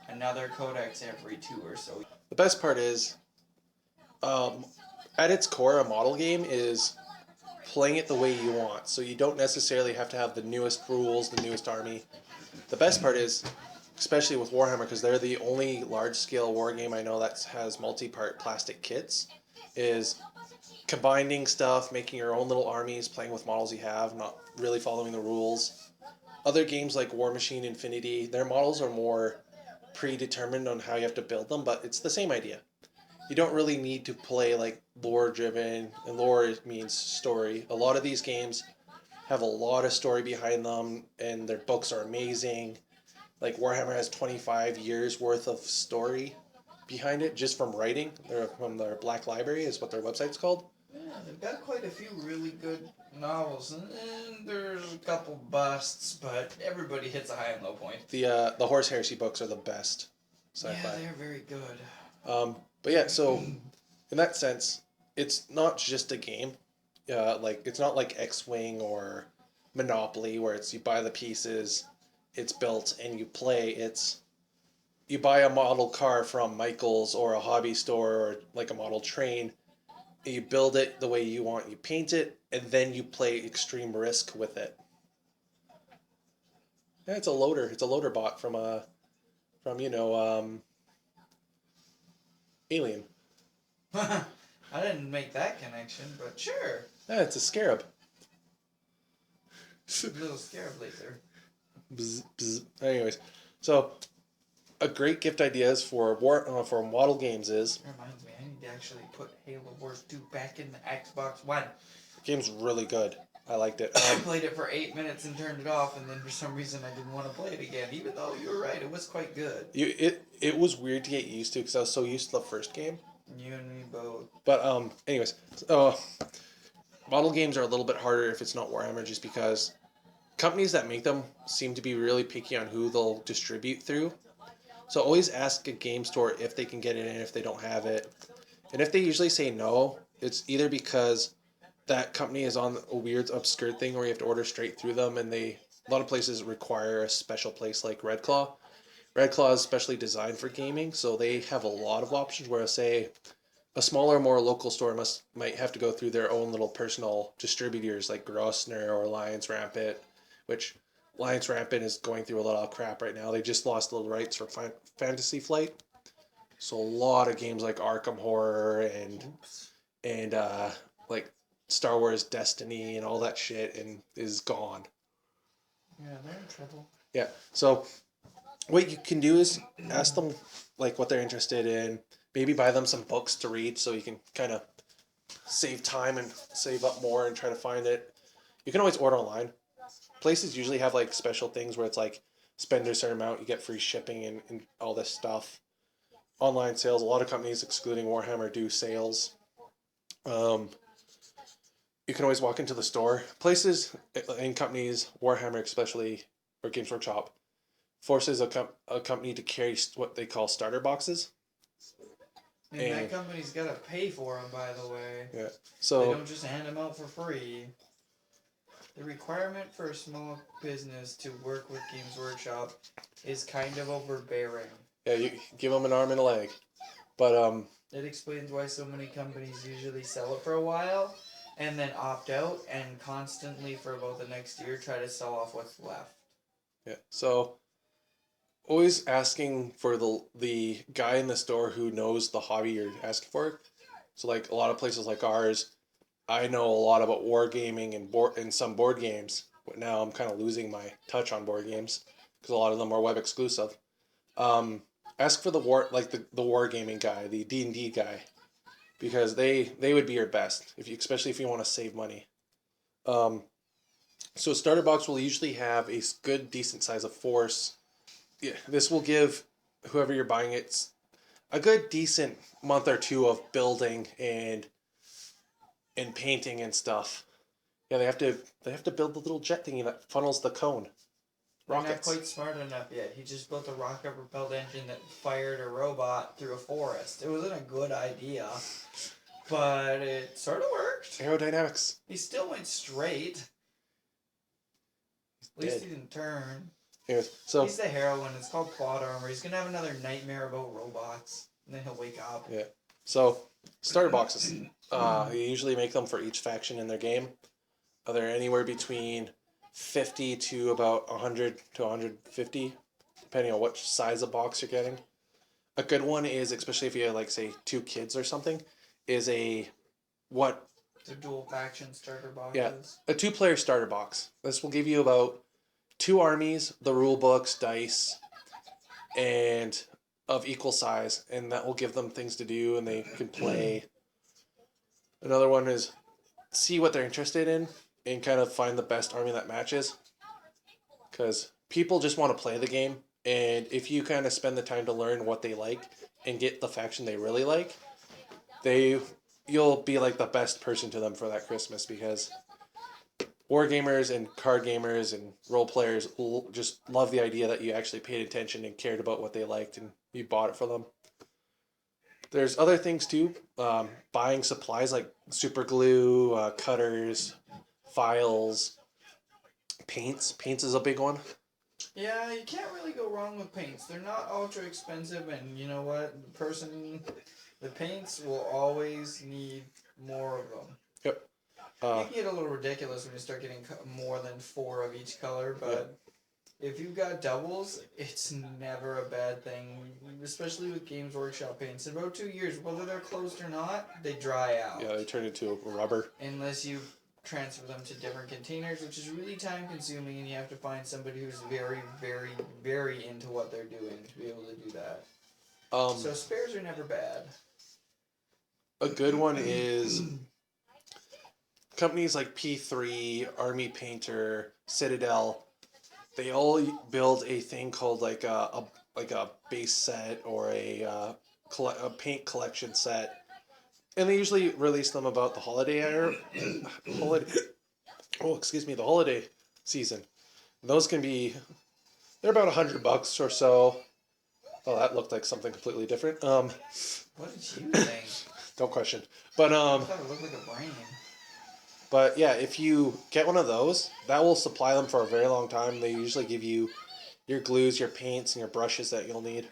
another codex every 2 or so. The best part is, at its core, a model game is playing it the way you want. So you don't necessarily have to have the newest rules, the newest army. The best part is, especially with Warhammer, because they're the only large-scale war game I know that has multi-part plastic kits, is combining stuff, making your own little armies, playing with models you have, not really following the rules. Other games like War Machine Infinity, their models are more predetermined on how you have to build them, but it's the same idea. You don't really need to play like lore-driven, and lore means story. A lot of these games have a lot of story behind them, and their books are amazing. Like Warhammer has 25 years worth of story behind it just from writing. They're from their Black Library is what their website's called. Yeah, they've got quite a few really good novels, and there's a couple busts, but everybody hits a high and low point. The Horse Heresy books are the best sci-fi. Yeah, they're very good. But yeah, so in that sense, it's not just a game. Like it's not like X-Wing or Monopoly where it's you buy the pieces, it's built and you play. It's you buy a model car from Michael's or a hobby store or like a model train. You build it the way you want. You paint it and then you play extreme Risk with it. Yeah, it's a loader. It's a loader bot from Alien. I didn't make that connection, but sure. Yeah, it's a scarab. Little scarab laser. Bzz, bzz. Anyways, so a great gift ideas for for model games is Reminds me, I need to actually put Halo Wars 2 back in the Xbox One. the game's really good. I liked it. I played it for 8 minutes and turned it off, and then for some reason I didn't want to play it again, even though you were right, it was quite good. It was weird to get used to because I was so used to the first game. You and me both. But anyways, model games are a little bit harder if it's not Warhammer, just because companies that make them seem to be really picky on who they'll distribute through. So always ask a game store if they can get it in if they don't have it. And if they usually say no, it's either because that company is on a weird obscure thing where you have to order straight through them, and a lot of places require a special place like Red Claw. Red Claw is specially designed for gaming, so they have a lot of options, whereas say a smaller, more local store might have to go through their own little personal distributors like Grossner or Alliance Rampant, which Alliance Rampant is going through a lot of crap right now. They just lost the rights for Fantasy Flight. So a lot of games like Arkham Horror and like Star Wars Destiny and all that shit and is gone. Yeah, they're in trouble. Yeah. So what you can do is ask them like what they're interested in. Maybe buy them some books to read so you can kind of save time and save up more and try to find it. You can always order online. Places usually have like special things where it's like spend a certain amount, you get free shipping and all this stuff. Online sales, a lot of companies excluding Warhammer do sales. You can always walk into the store. Places and companies, Warhammer especially, or Games Workshop, forces a company to carry what they call starter boxes. And that company's got to pay for them, by the way. Yeah. They So don't just hand them out for free. The requirement for a small business to work with Games Workshop is kind of overbearing. yeah, you give them an arm and a leg, but It explains why so many companies usually sell it for a while and then opt out and constantly for about the next year try to sell off what's left. yeah. So always asking for the guy in the store who knows the hobby you're asking for. So like a lot of places like ours, I know a lot about wargaming and some board games, but now I'm kind of losing my touch on board games because a lot of them are web exclusive. Ask for the wargaming guy, the D&D guy, because they would be your best especially if you want to save money. So a starter box will usually have a good decent size of force. Yeah, this will give whoever you're buying it a good decent month or two of building and painting and stuff. Yeah, they have to build the little jet thingy that funnels the cone. They're not Rockets. quite smart enough yet. He just built a rocket-propelled engine that fired a robot through a forest. It wasn't a good idea, but it sort of worked. Aerodynamics. He still went straight. At least Dead. he didn't turn. Anyways, so He's the heroine. It's called plot armor. He's gonna have another nightmare about robots, and then he'll wake up. yeah. So starter boxes. You usually make them for each faction in their game. They're anywhere between 50 to about 100 to 150, depending on what size of box you're getting. A good one is, especially if you have like say 2 kids or something, is The dual faction starter boxes. Yeah. a 2-player starter box. This will give you about 2 armies, the rule books, dice, and of equal size, and that will give them things to do and they can play. Another one is see what they're interested in and kind of find the best army that matches. Because people just want to play the game, and if you kind of spend the time to learn what they like and get the faction they really like, you'll be like the best person to them for that Christmas, because war gamers and card gamers and role players will just love the idea that you actually paid attention and cared about what they liked and you bought it for them. There's other things too. Buying supplies like super glue, cutters, files, paints. Paints is a big one. Yeah, you can't really go wrong with paints. They're not ultra expensive, and you know what? The paints will always need more of them. Yep. It can get a little ridiculous when you start getting more than 4 of each color, but if you've got doubles, it's never a bad thing, especially with Games Workshop paints. In about 2 years, whether they're closed or not, they dry out. Yeah, they turn into rubber. Unless you transfer them to different containers, which is really time consuming, and you have to find somebody who's very, very, very into what they're doing to be able to do that. So spares are never bad. A good one is companies like P3, Army Painter, Citadel. They all build a thing called like a base set or a paint collection set, and they usually release them about the holiday the holiday season. And those can be, they're about $100 or so. Oh, that looked like something completely different. What did you think? Don't question. But I thought it looked like a brain. But yeah, if you get one of those, that will supply them for a very long time. They usually give you your glues, your paints, and your brushes that you'll need.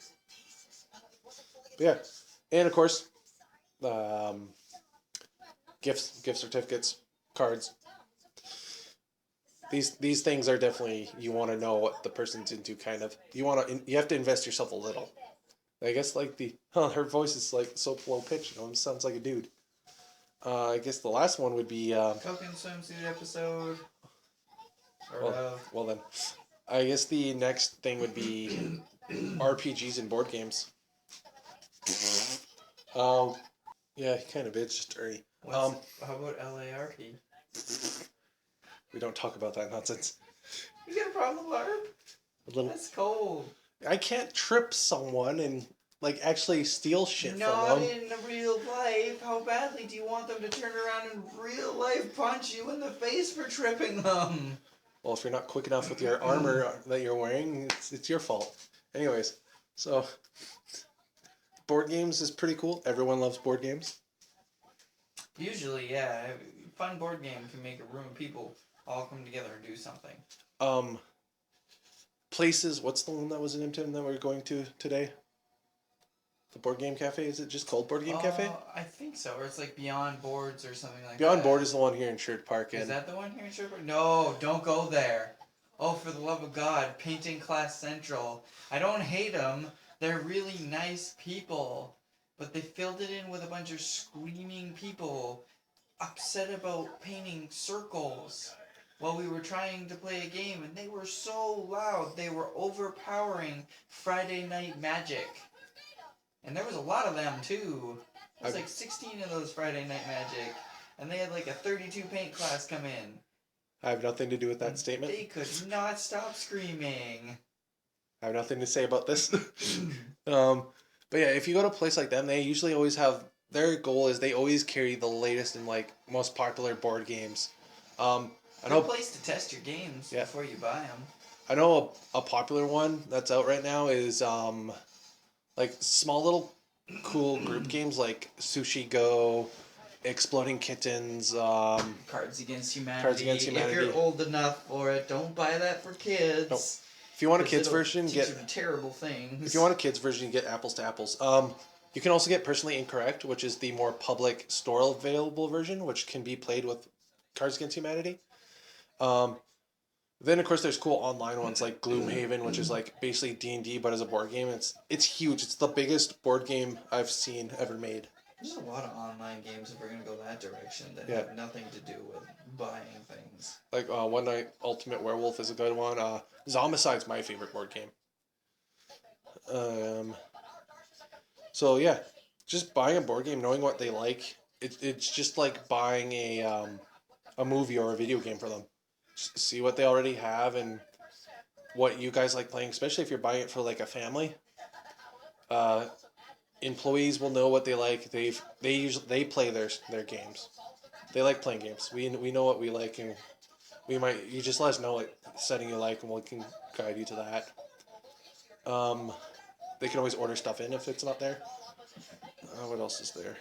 But yeah, and of course, gift certificates, cards. These things are definitely, you want to know what the person's into. Kind of, you have to invest yourself a little. I guess like her voice is like so low pitched. It sounds like a dude. I guess the last one would be Coke and swimsuit episode. Well then, I guess the next thing would be RPGs and board games. Yeah, he kind of is just dirty. How about LARP? We don't talk about that nonsense. You got a problem with LARP? A little. That's cold. I can't trip someone and like actually steal shit from Not them. in real life. How badly do you want them to turn around and real life punch you in the face for tripping them? Well, if you're not quick enough with your armor that you're wearing, it's your fault. Anyways, so board games is pretty cool. Everyone loves board games. Usually, yeah. A fun board game can make a room of people all come together and do something. Places. What's the one that was in Impton that we're going to today? The board game cafe. Is it just called Board Game Cafe? I think so. Or it's like Beyond Boards or something like that. Beyond Board is the one here in Sherwood Park. Is that the one here in Sherwood Park? No, don't go there. Oh, for the love of God, Painting Class Central. I don't hate them. They're really nice people. But they filled it in with a bunch of screaming people upset about painting circles while we were trying to play a game. And they were so loud. They were overpowering Friday Night Magic. And there was a lot of them, too. There was like 16 of those Friday Night Magic. And they had like a 32 paint class come in. I have nothing to do with that statement. They could not stop screaming. I have nothing to say about this. But yeah, if you go to a place like them, they usually always have, their goal is they always carry the latest and like most popular board games. I know Good place to test your games before you buy them. I know a popular one that's out right now is like small little cool group games like Sushi Go, Exploding Kittens, Cards Against Humanity. Cards Against Humanity. If you're old enough for it, don't buy that for kids. Nope. If you want a kids it'll version, teach them terrible things. If you want a kids version, you get Apples to Apples. You can also get Personally Incorrect, which is the more public store available version, which can be played with Cards Against Humanity. Then of course there's cool online ones like Gloomhaven, which is like basically D&D but as a board game. It's huge. It's the biggest board game I've seen ever made. There's a lot of online games if we're gonna go that direction that have nothing to do with buying things. Like One Night Ultimate Werewolf is a good one. Zombicide's my favorite board game. So yeah, just buying a board game, knowing what they like. It's just like buying a movie or a video game for them. Just see what they already have and what you guys like playing, especially if you're buying it for like a family. Employees will know what they like. They play their games. They like playing games. We know what we like, and You just let us know like setting you like, and we can guide you to that. They can always order stuff in if it's not there. What else is there?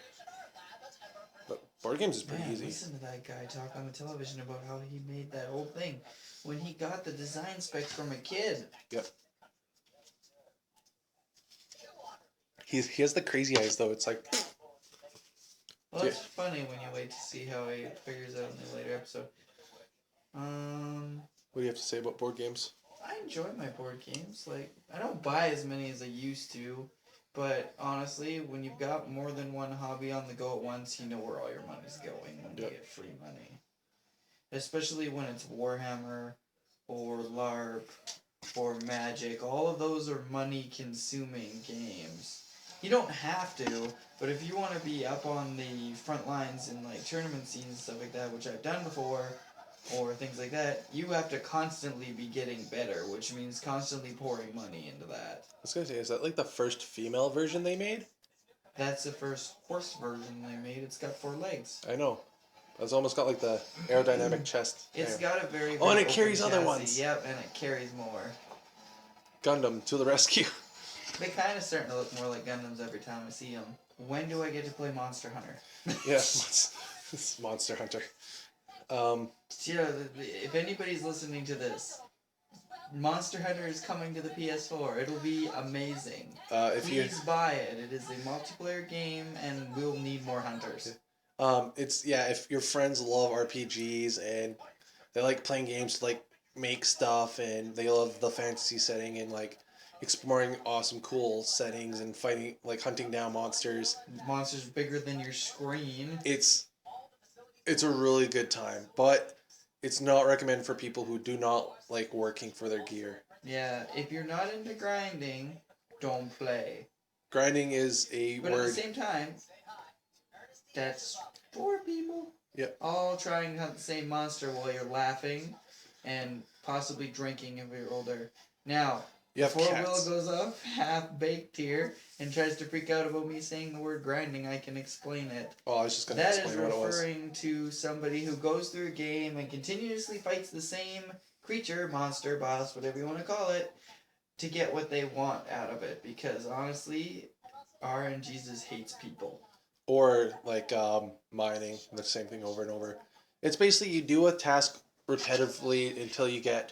But board games is pretty Man, easy. listen to that guy talk on the television about how he made that whole thing when he got the design specs from a kid. Yep. He has the crazy eyes though. It's like Well, it's funny when you wait to see how he figures out in the later episode. what do you have to say about board games? I enjoy my board games. Like, I don't buy as many as I used to, but honestly, when you've got more than one hobby on the go at once, you know where all your money's going when you Yep. get free money. Especially when it's Warhammer or LARP or Magic. All of those are money-consuming games. You don't have to, but if you want to be up on the front lines in like tournament scenes and stuff like that, which I've done before, or things like that, you have to constantly be getting better, which means constantly pouring money into that. I was gonna say, is that like the first female version they made? That's the first horse version they made. It's got 4 legs. I know. It's almost got like the aerodynamic chest. It's there. got a very, Oh, and it open carries other chassis. ones. Yep, and it carries more. Gundam to the rescue. They kind of starting to look more like Gundams every time I see them. When do I get to play Monster Hunter? Yeah, it's Monster Hunter. Yeah, if anybody's listening to this, Monster Hunter is coming to the PS4. It'll be amazing. If you Please buy it. It is a multiplayer game, and we'll need more hunters. if your friends love RPGs and they like playing games to like make stuff and they love the fantasy setting and like exploring awesome cool settings and fighting like hunting down monsters, Monsters bigger than your screen. it's a really good time, but it's not recommended for people who do not like working for their gear. Yeah, if you're not into grinding, don't play. Grinding is a But at word. the same time, that's 4 people. Yep. All trying to hunt the same monster while you're laughing and possibly drinking if you're older. Now, You have before cats. Will goes up half-baked here and tries to freak out about me saying the word grinding, I can explain it. Oh, I was just gonna That is explain what it was. referring to somebody who goes through a game and continuously fights the same creature, monster, boss, whatever you want to call it, to get what they want out of it. Because honestly, RNG just hates people. Or like mining, the same thing over and over. It's basically you do a task repetitively until you get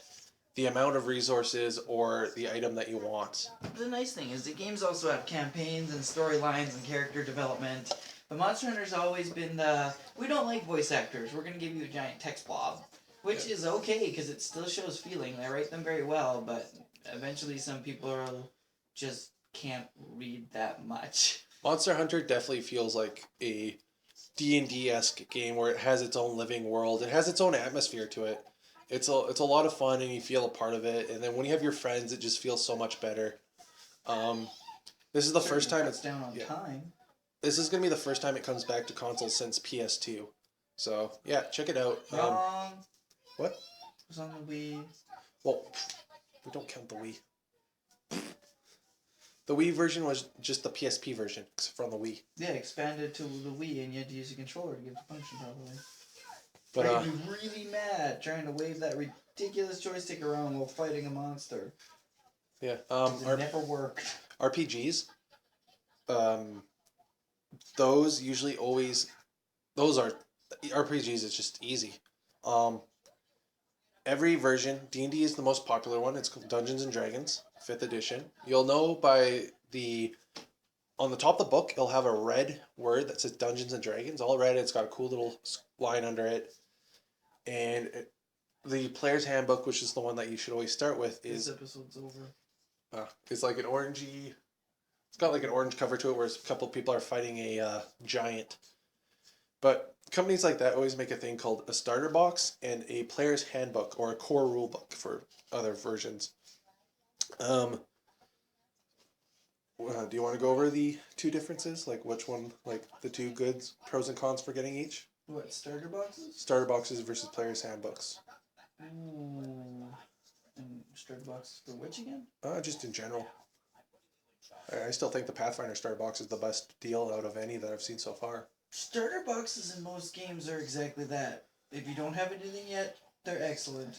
the amount of resources or the item that you want. The nice thing is the games also have campaigns and storylines and character development. But Monster Hunter's always been the, we don't like voice actors, we're going to give you a giant text blob. Which is okay, because it still shows feeling. They write them very well, but eventually some people just can't read that much. Monster Hunter definitely feels like a D&D-esque game where it has its own living world. It has its own atmosphere to it. It's a lot of fun and you feel a part of it. And then when you have your friends, it just feels so much better. This is the first time Cuts it's down on yeah. time. This is gonna be the first time it comes back to consoles since PS2. So yeah, check it out. Wrong. What? It was on the Wii. Well, we don't count the Wii. The Wii version was just the PSP version from the Wii. Yeah, expanded to the Wii, and you had to use a controller to get the function properly. But I'd be really mad trying to wave that ridiculous joystick around while fighting a monster. yeah, It never worked. RPGs. Those usually always, those are RPGs. It's just easy. Every version, D&D is the most popular one. It's called Dungeons and Dragons, 5th edition. You'll know by on the top of the book, it'll have a red word that says Dungeons and Dragons, all red. It's got a cool little line under it. And the player's handbook, which is the one that you should always start with, This is episode's over. it's like an orangey. It's got like an orange cover to it, where a couple of people are fighting a giant. But companies like that always make a thing called a starter box and a player's handbook or a core rule book for other versions. Do you want to go over the two differences? Like which one, like the two goods, pros and cons for getting each? What, starter boxes? Starter boxes versus player's handbooks. Ooh. And starter boxes for which again? Just in general. I still think the Pathfinder starter box is the best deal out of any that I've seen so far. Starter boxes in most games are exactly that. If you don't have anything yet, They're excellent.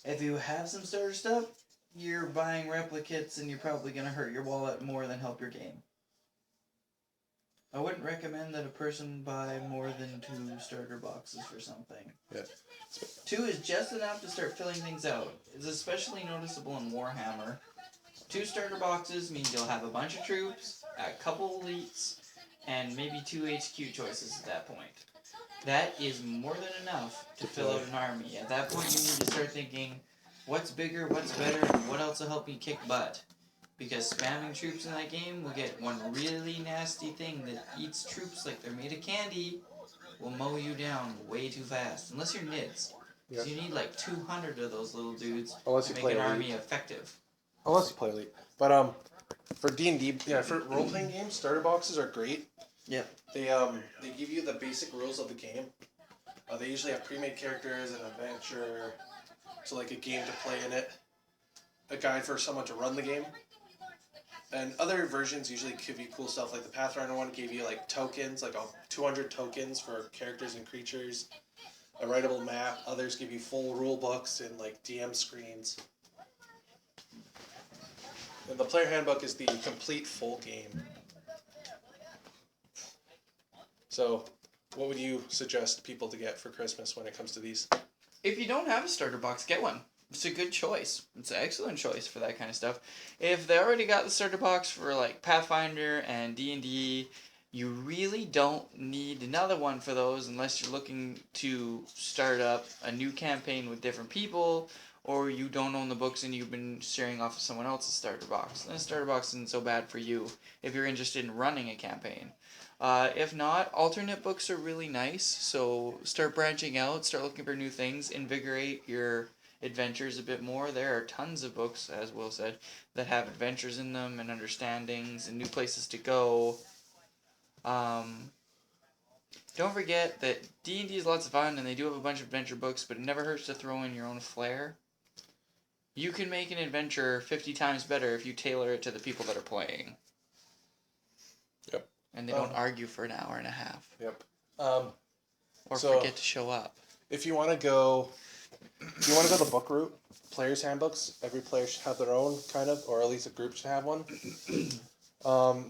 If you have some starter stuff, you're buying replicates and you're probably going to hurt your wallet more than help your game. I wouldn't recommend that a person buy more than 2 starter boxes for something. Yeah. 2 is just enough to start filling things out. It's especially noticeable in Warhammer. 2 starter boxes means you'll have a bunch of troops, a couple elites, and maybe 2 HQ choices at that point. That is more than enough to fill out an army. At that point, you need to start thinking, what's bigger, what's better, and what else will help me kick butt? Because spamming troops in that game will get one really nasty thing that eats troops like they're made of candy, will mow you down way too fast. Unless you're NIDS. Because you need like 200 of those little dudes to make an army effective. Unless you play elite. But for D&D, yeah, for role-playing games, starter boxes are great. Yep. They give you the basic rules of the game. They usually have pre-made characters, an adventure, so like a game to play in it, a guide for someone to run the game. And other versions usually give you cool stuff, like the Pathfinder one gave you like tokens, like 200 tokens for characters and creatures, a writable map. Others give you full rule books and like DM screens. And the player handbook is the complete full game. So, what would you suggest people to get for Christmas when it comes to these? If you don't have a starter box, get one. It's a good choice. It's an excellent choice for that kind of stuff. If they already got the starter box for like Pathfinder and D&D, you really don't need another one for those unless you're looking to start up a new campaign with different people, or you don't own the books and you've been sharing off of someone else's starter box. Then a starter box isn't so bad for you if you're interested in running a campaign. If not, alternate books are really nice, so start branching out, start looking for new things, invigorate your adventures a bit more. There are tons of books, as Will said, that have adventures in them and understandings and new places to go. Don't forget that D&D is lots of fun and they do have a bunch of adventure books, but it never hurts to throw in your own flair. You can make an adventure 50 times better if you tailor it to the people that are playing. Yep. And they don't argue for an hour and a half. Yep. Or forget to show up. If you want to go the book route, player's handbooks, every player should have their own kind of, or at least a group should have one.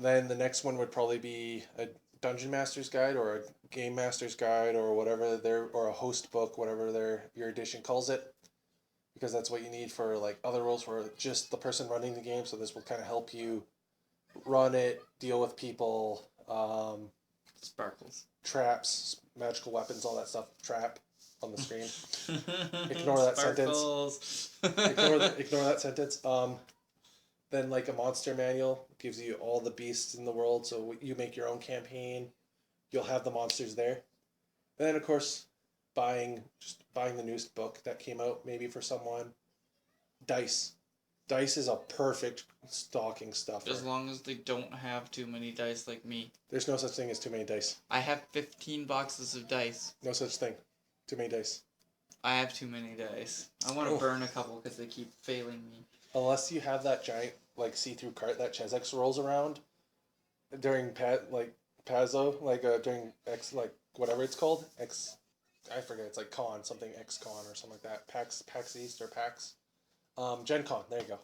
Then the next one would probably be a Dungeon Master's Guide or a Game Master's Guide or whatever or a host book, whatever your edition calls it. Because that's what you need for like other rules for just the person running the game. So this will kind of help you run it, deal with people, Sparkles. traps, magical weapons, all that stuff. Trap on the screen. Ignore that sentence. Ignore that sentence. Then like a monster manual gives you all the beasts in the world. So you make your own campaign. You'll have the monsters there. And then of course, buying the newest book that came out maybe for someone. Dice. Dice is a perfect stocking stuffer. As long as they don't have too many dice like me. There's no such thing as too many dice. I have 15 boxes of dice. No such thing. Too many dice. I have too many dice. I want to burn a couple because they keep failing me. Unless you have that giant like see-through cart that Chesx rolls around during Pazzo, during X, like whatever it's called, X, I forget, it's like Con, something X-Con or something like that, PAX East or PAX, Gen Con, there you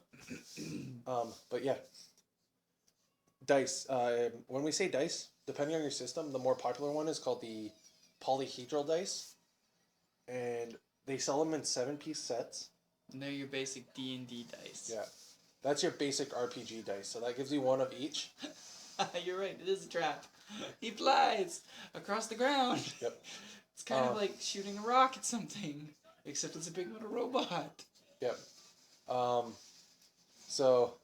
go. But yeah, dice, when we say dice, depending on your system, the more popular one is called the polyhedral dice, and they sell them in 7-piece sets. And they're your basic D&D dice. Yeah. That's your basic RPG dice. So that gives you one of each. You're right, it is a trap. He flies across the ground. Yep. It's kind of like shooting a rock at something, except it's a big metal robot. Yep. So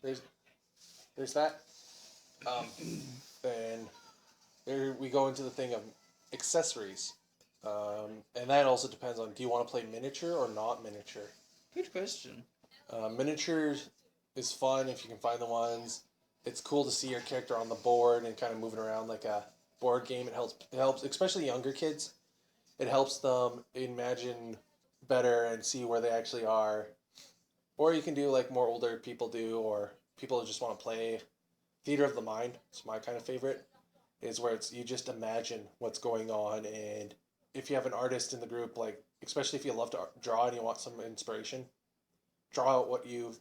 there's that. Then there we go into the thing of accessories. And that also depends on, do you want to play miniature or not miniature? Good question. Miniature is fun if you can find the ones. It's cool to see your character on the board and kind of moving around like a board game. It helps, especially younger kids. It helps them imagine better and see where they actually are. Or you can do like more older people do, or people who just want to play. Theater of the Mind, it's my kind of favorite, is where you just imagine what's going on, and if you have an artist in the group, like especially if you love to draw and you want some inspiration. Draw out what you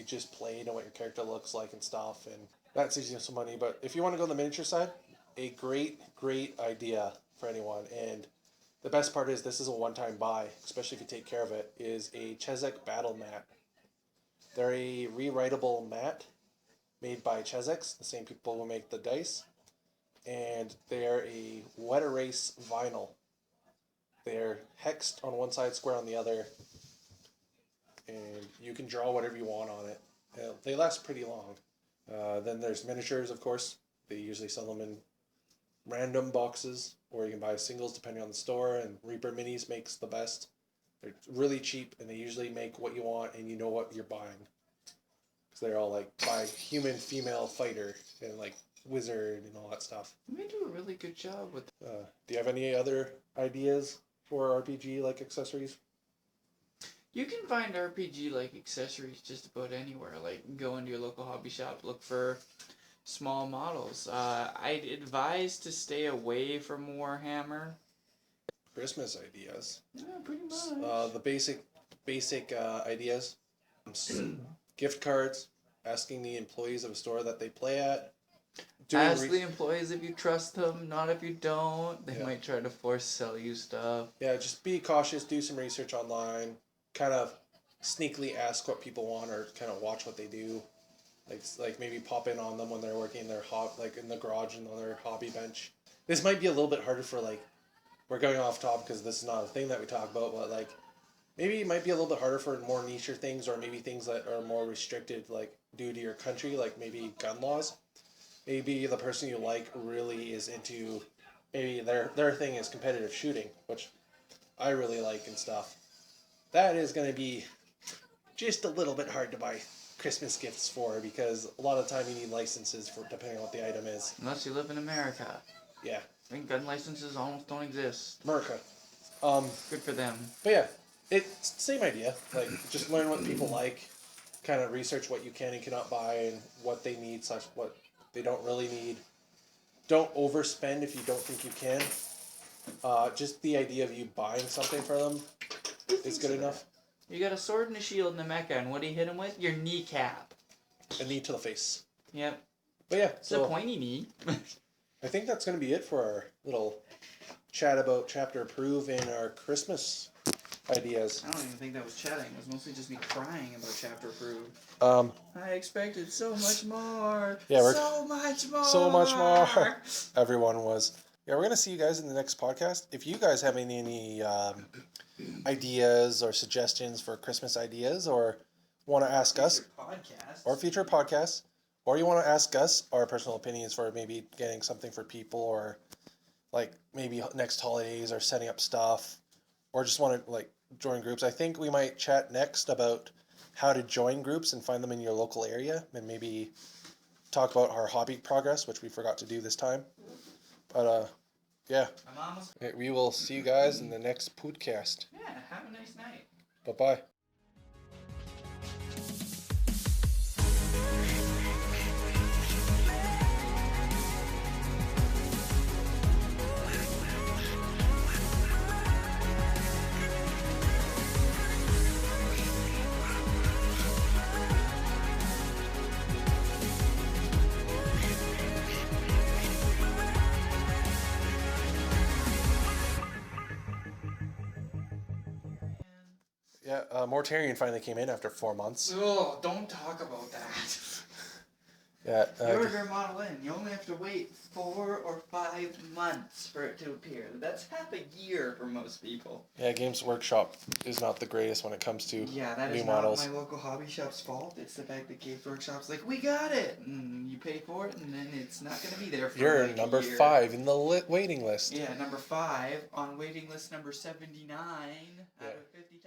just played and what your character looks like and stuff, and that saves you some money. But if you want to go the miniature side, a great idea for anyone. And the best part is this is a one-time buy, especially if you take care of it. Is a Chezek battle mat. They're a rewritable mat made by Chezek, the same people who make the dice, and they're a wet erase vinyl. They're hexed on one side, square on the other, and you can draw whatever you want on it. They last pretty long. Then there's miniatures, of course. They usually sell them in random boxes, or you can buy singles depending on the store, and Reaper Minis makes the best. They're really cheap, and they usually make what you want, and you know what you're buying. Because they're all like, buy human female fighter, and like wizard, and all that stuff. We do a really good job with. Do you have any other ideas for RPG like accessories? You can find RPG like accessories just about anywhere. Like go into your local hobby shop, look for small models. I'd advise to stay away from Warhammer. Christmas ideas. Yeah, pretty much. The basic ideas. Gift cards. Asking the employees of a store that they play at. Ask the employees if you trust them, not if you don't. They might try to force sell you stuff. Yeah, just be cautious. Do some research online. Kind of sneakily ask what people want, or kind of watch what they do. Like maybe pop in on them when they're working in their like in the garage and on their hobby bench. This might be a little bit harder for we're going off top because this is not a thing that we talk about, but maybe it might be a little bit harder for more niche things, or maybe things that are more restricted due to your country, like maybe gun laws. Maybe the person you like really is into, maybe their thing is competitive shooting, which I really like and stuff. That is going to be just a little bit hard to buy Christmas gifts for, because a lot of the time you need licenses for depending on what the item is. Unless you live in America. Yeah. I think gun licenses almost don't exist. America. Good for them. But yeah, it's the same idea. Just learn what people like, kind of research what you can and cannot buy, and what they need / what they don't really need. Don't overspend if you don't think you can. Just the idea of you buying something for them is good enough. You got a sword and a shield and a mecha, and what do you hit him with? Your kneecap. A knee to the face. Yep. But yeah, It's a pointy knee. I think that's going to be it for our little chat about Chapter Approve and our Christmas ideas. I don't even think that was chatting. It was mostly just me crying about Chapter Approved. I expected so much more. Yeah, so much more. So much more. Everyone was. Yeah, we're going to see you guys in the next podcast. If you guys have any ideas or suggestions for Christmas ideas, or want to ask us, or future podcasts, or you want to ask us our personal opinions for maybe getting something for people, or maybe next holidays, or setting up stuff, or just want to join groups. I think we might chat next about how to join groups and find them in your local area, and maybe talk about our hobby progress, which we forgot to do this time. But yeah, we will see you guys in the next podcast. Yeah, have a nice night. Bye-bye. Yeah, Mortarion finally came in after 4 months. Oh, don't talk about that. Yeah. You order a model in. You only have to wait 4 or 5 months for it to appear. That's half a year for most people. Yeah, Games Workshop is not the greatest when it comes to that new is models. not my local hobby shop's fault. It's the fact that Games Workshop's like, we got it, and you pay for it, and then it's not going to be there for You're a number year. 5 in the waiting list. Yeah, number 5 on waiting list number 79 out of 50,000.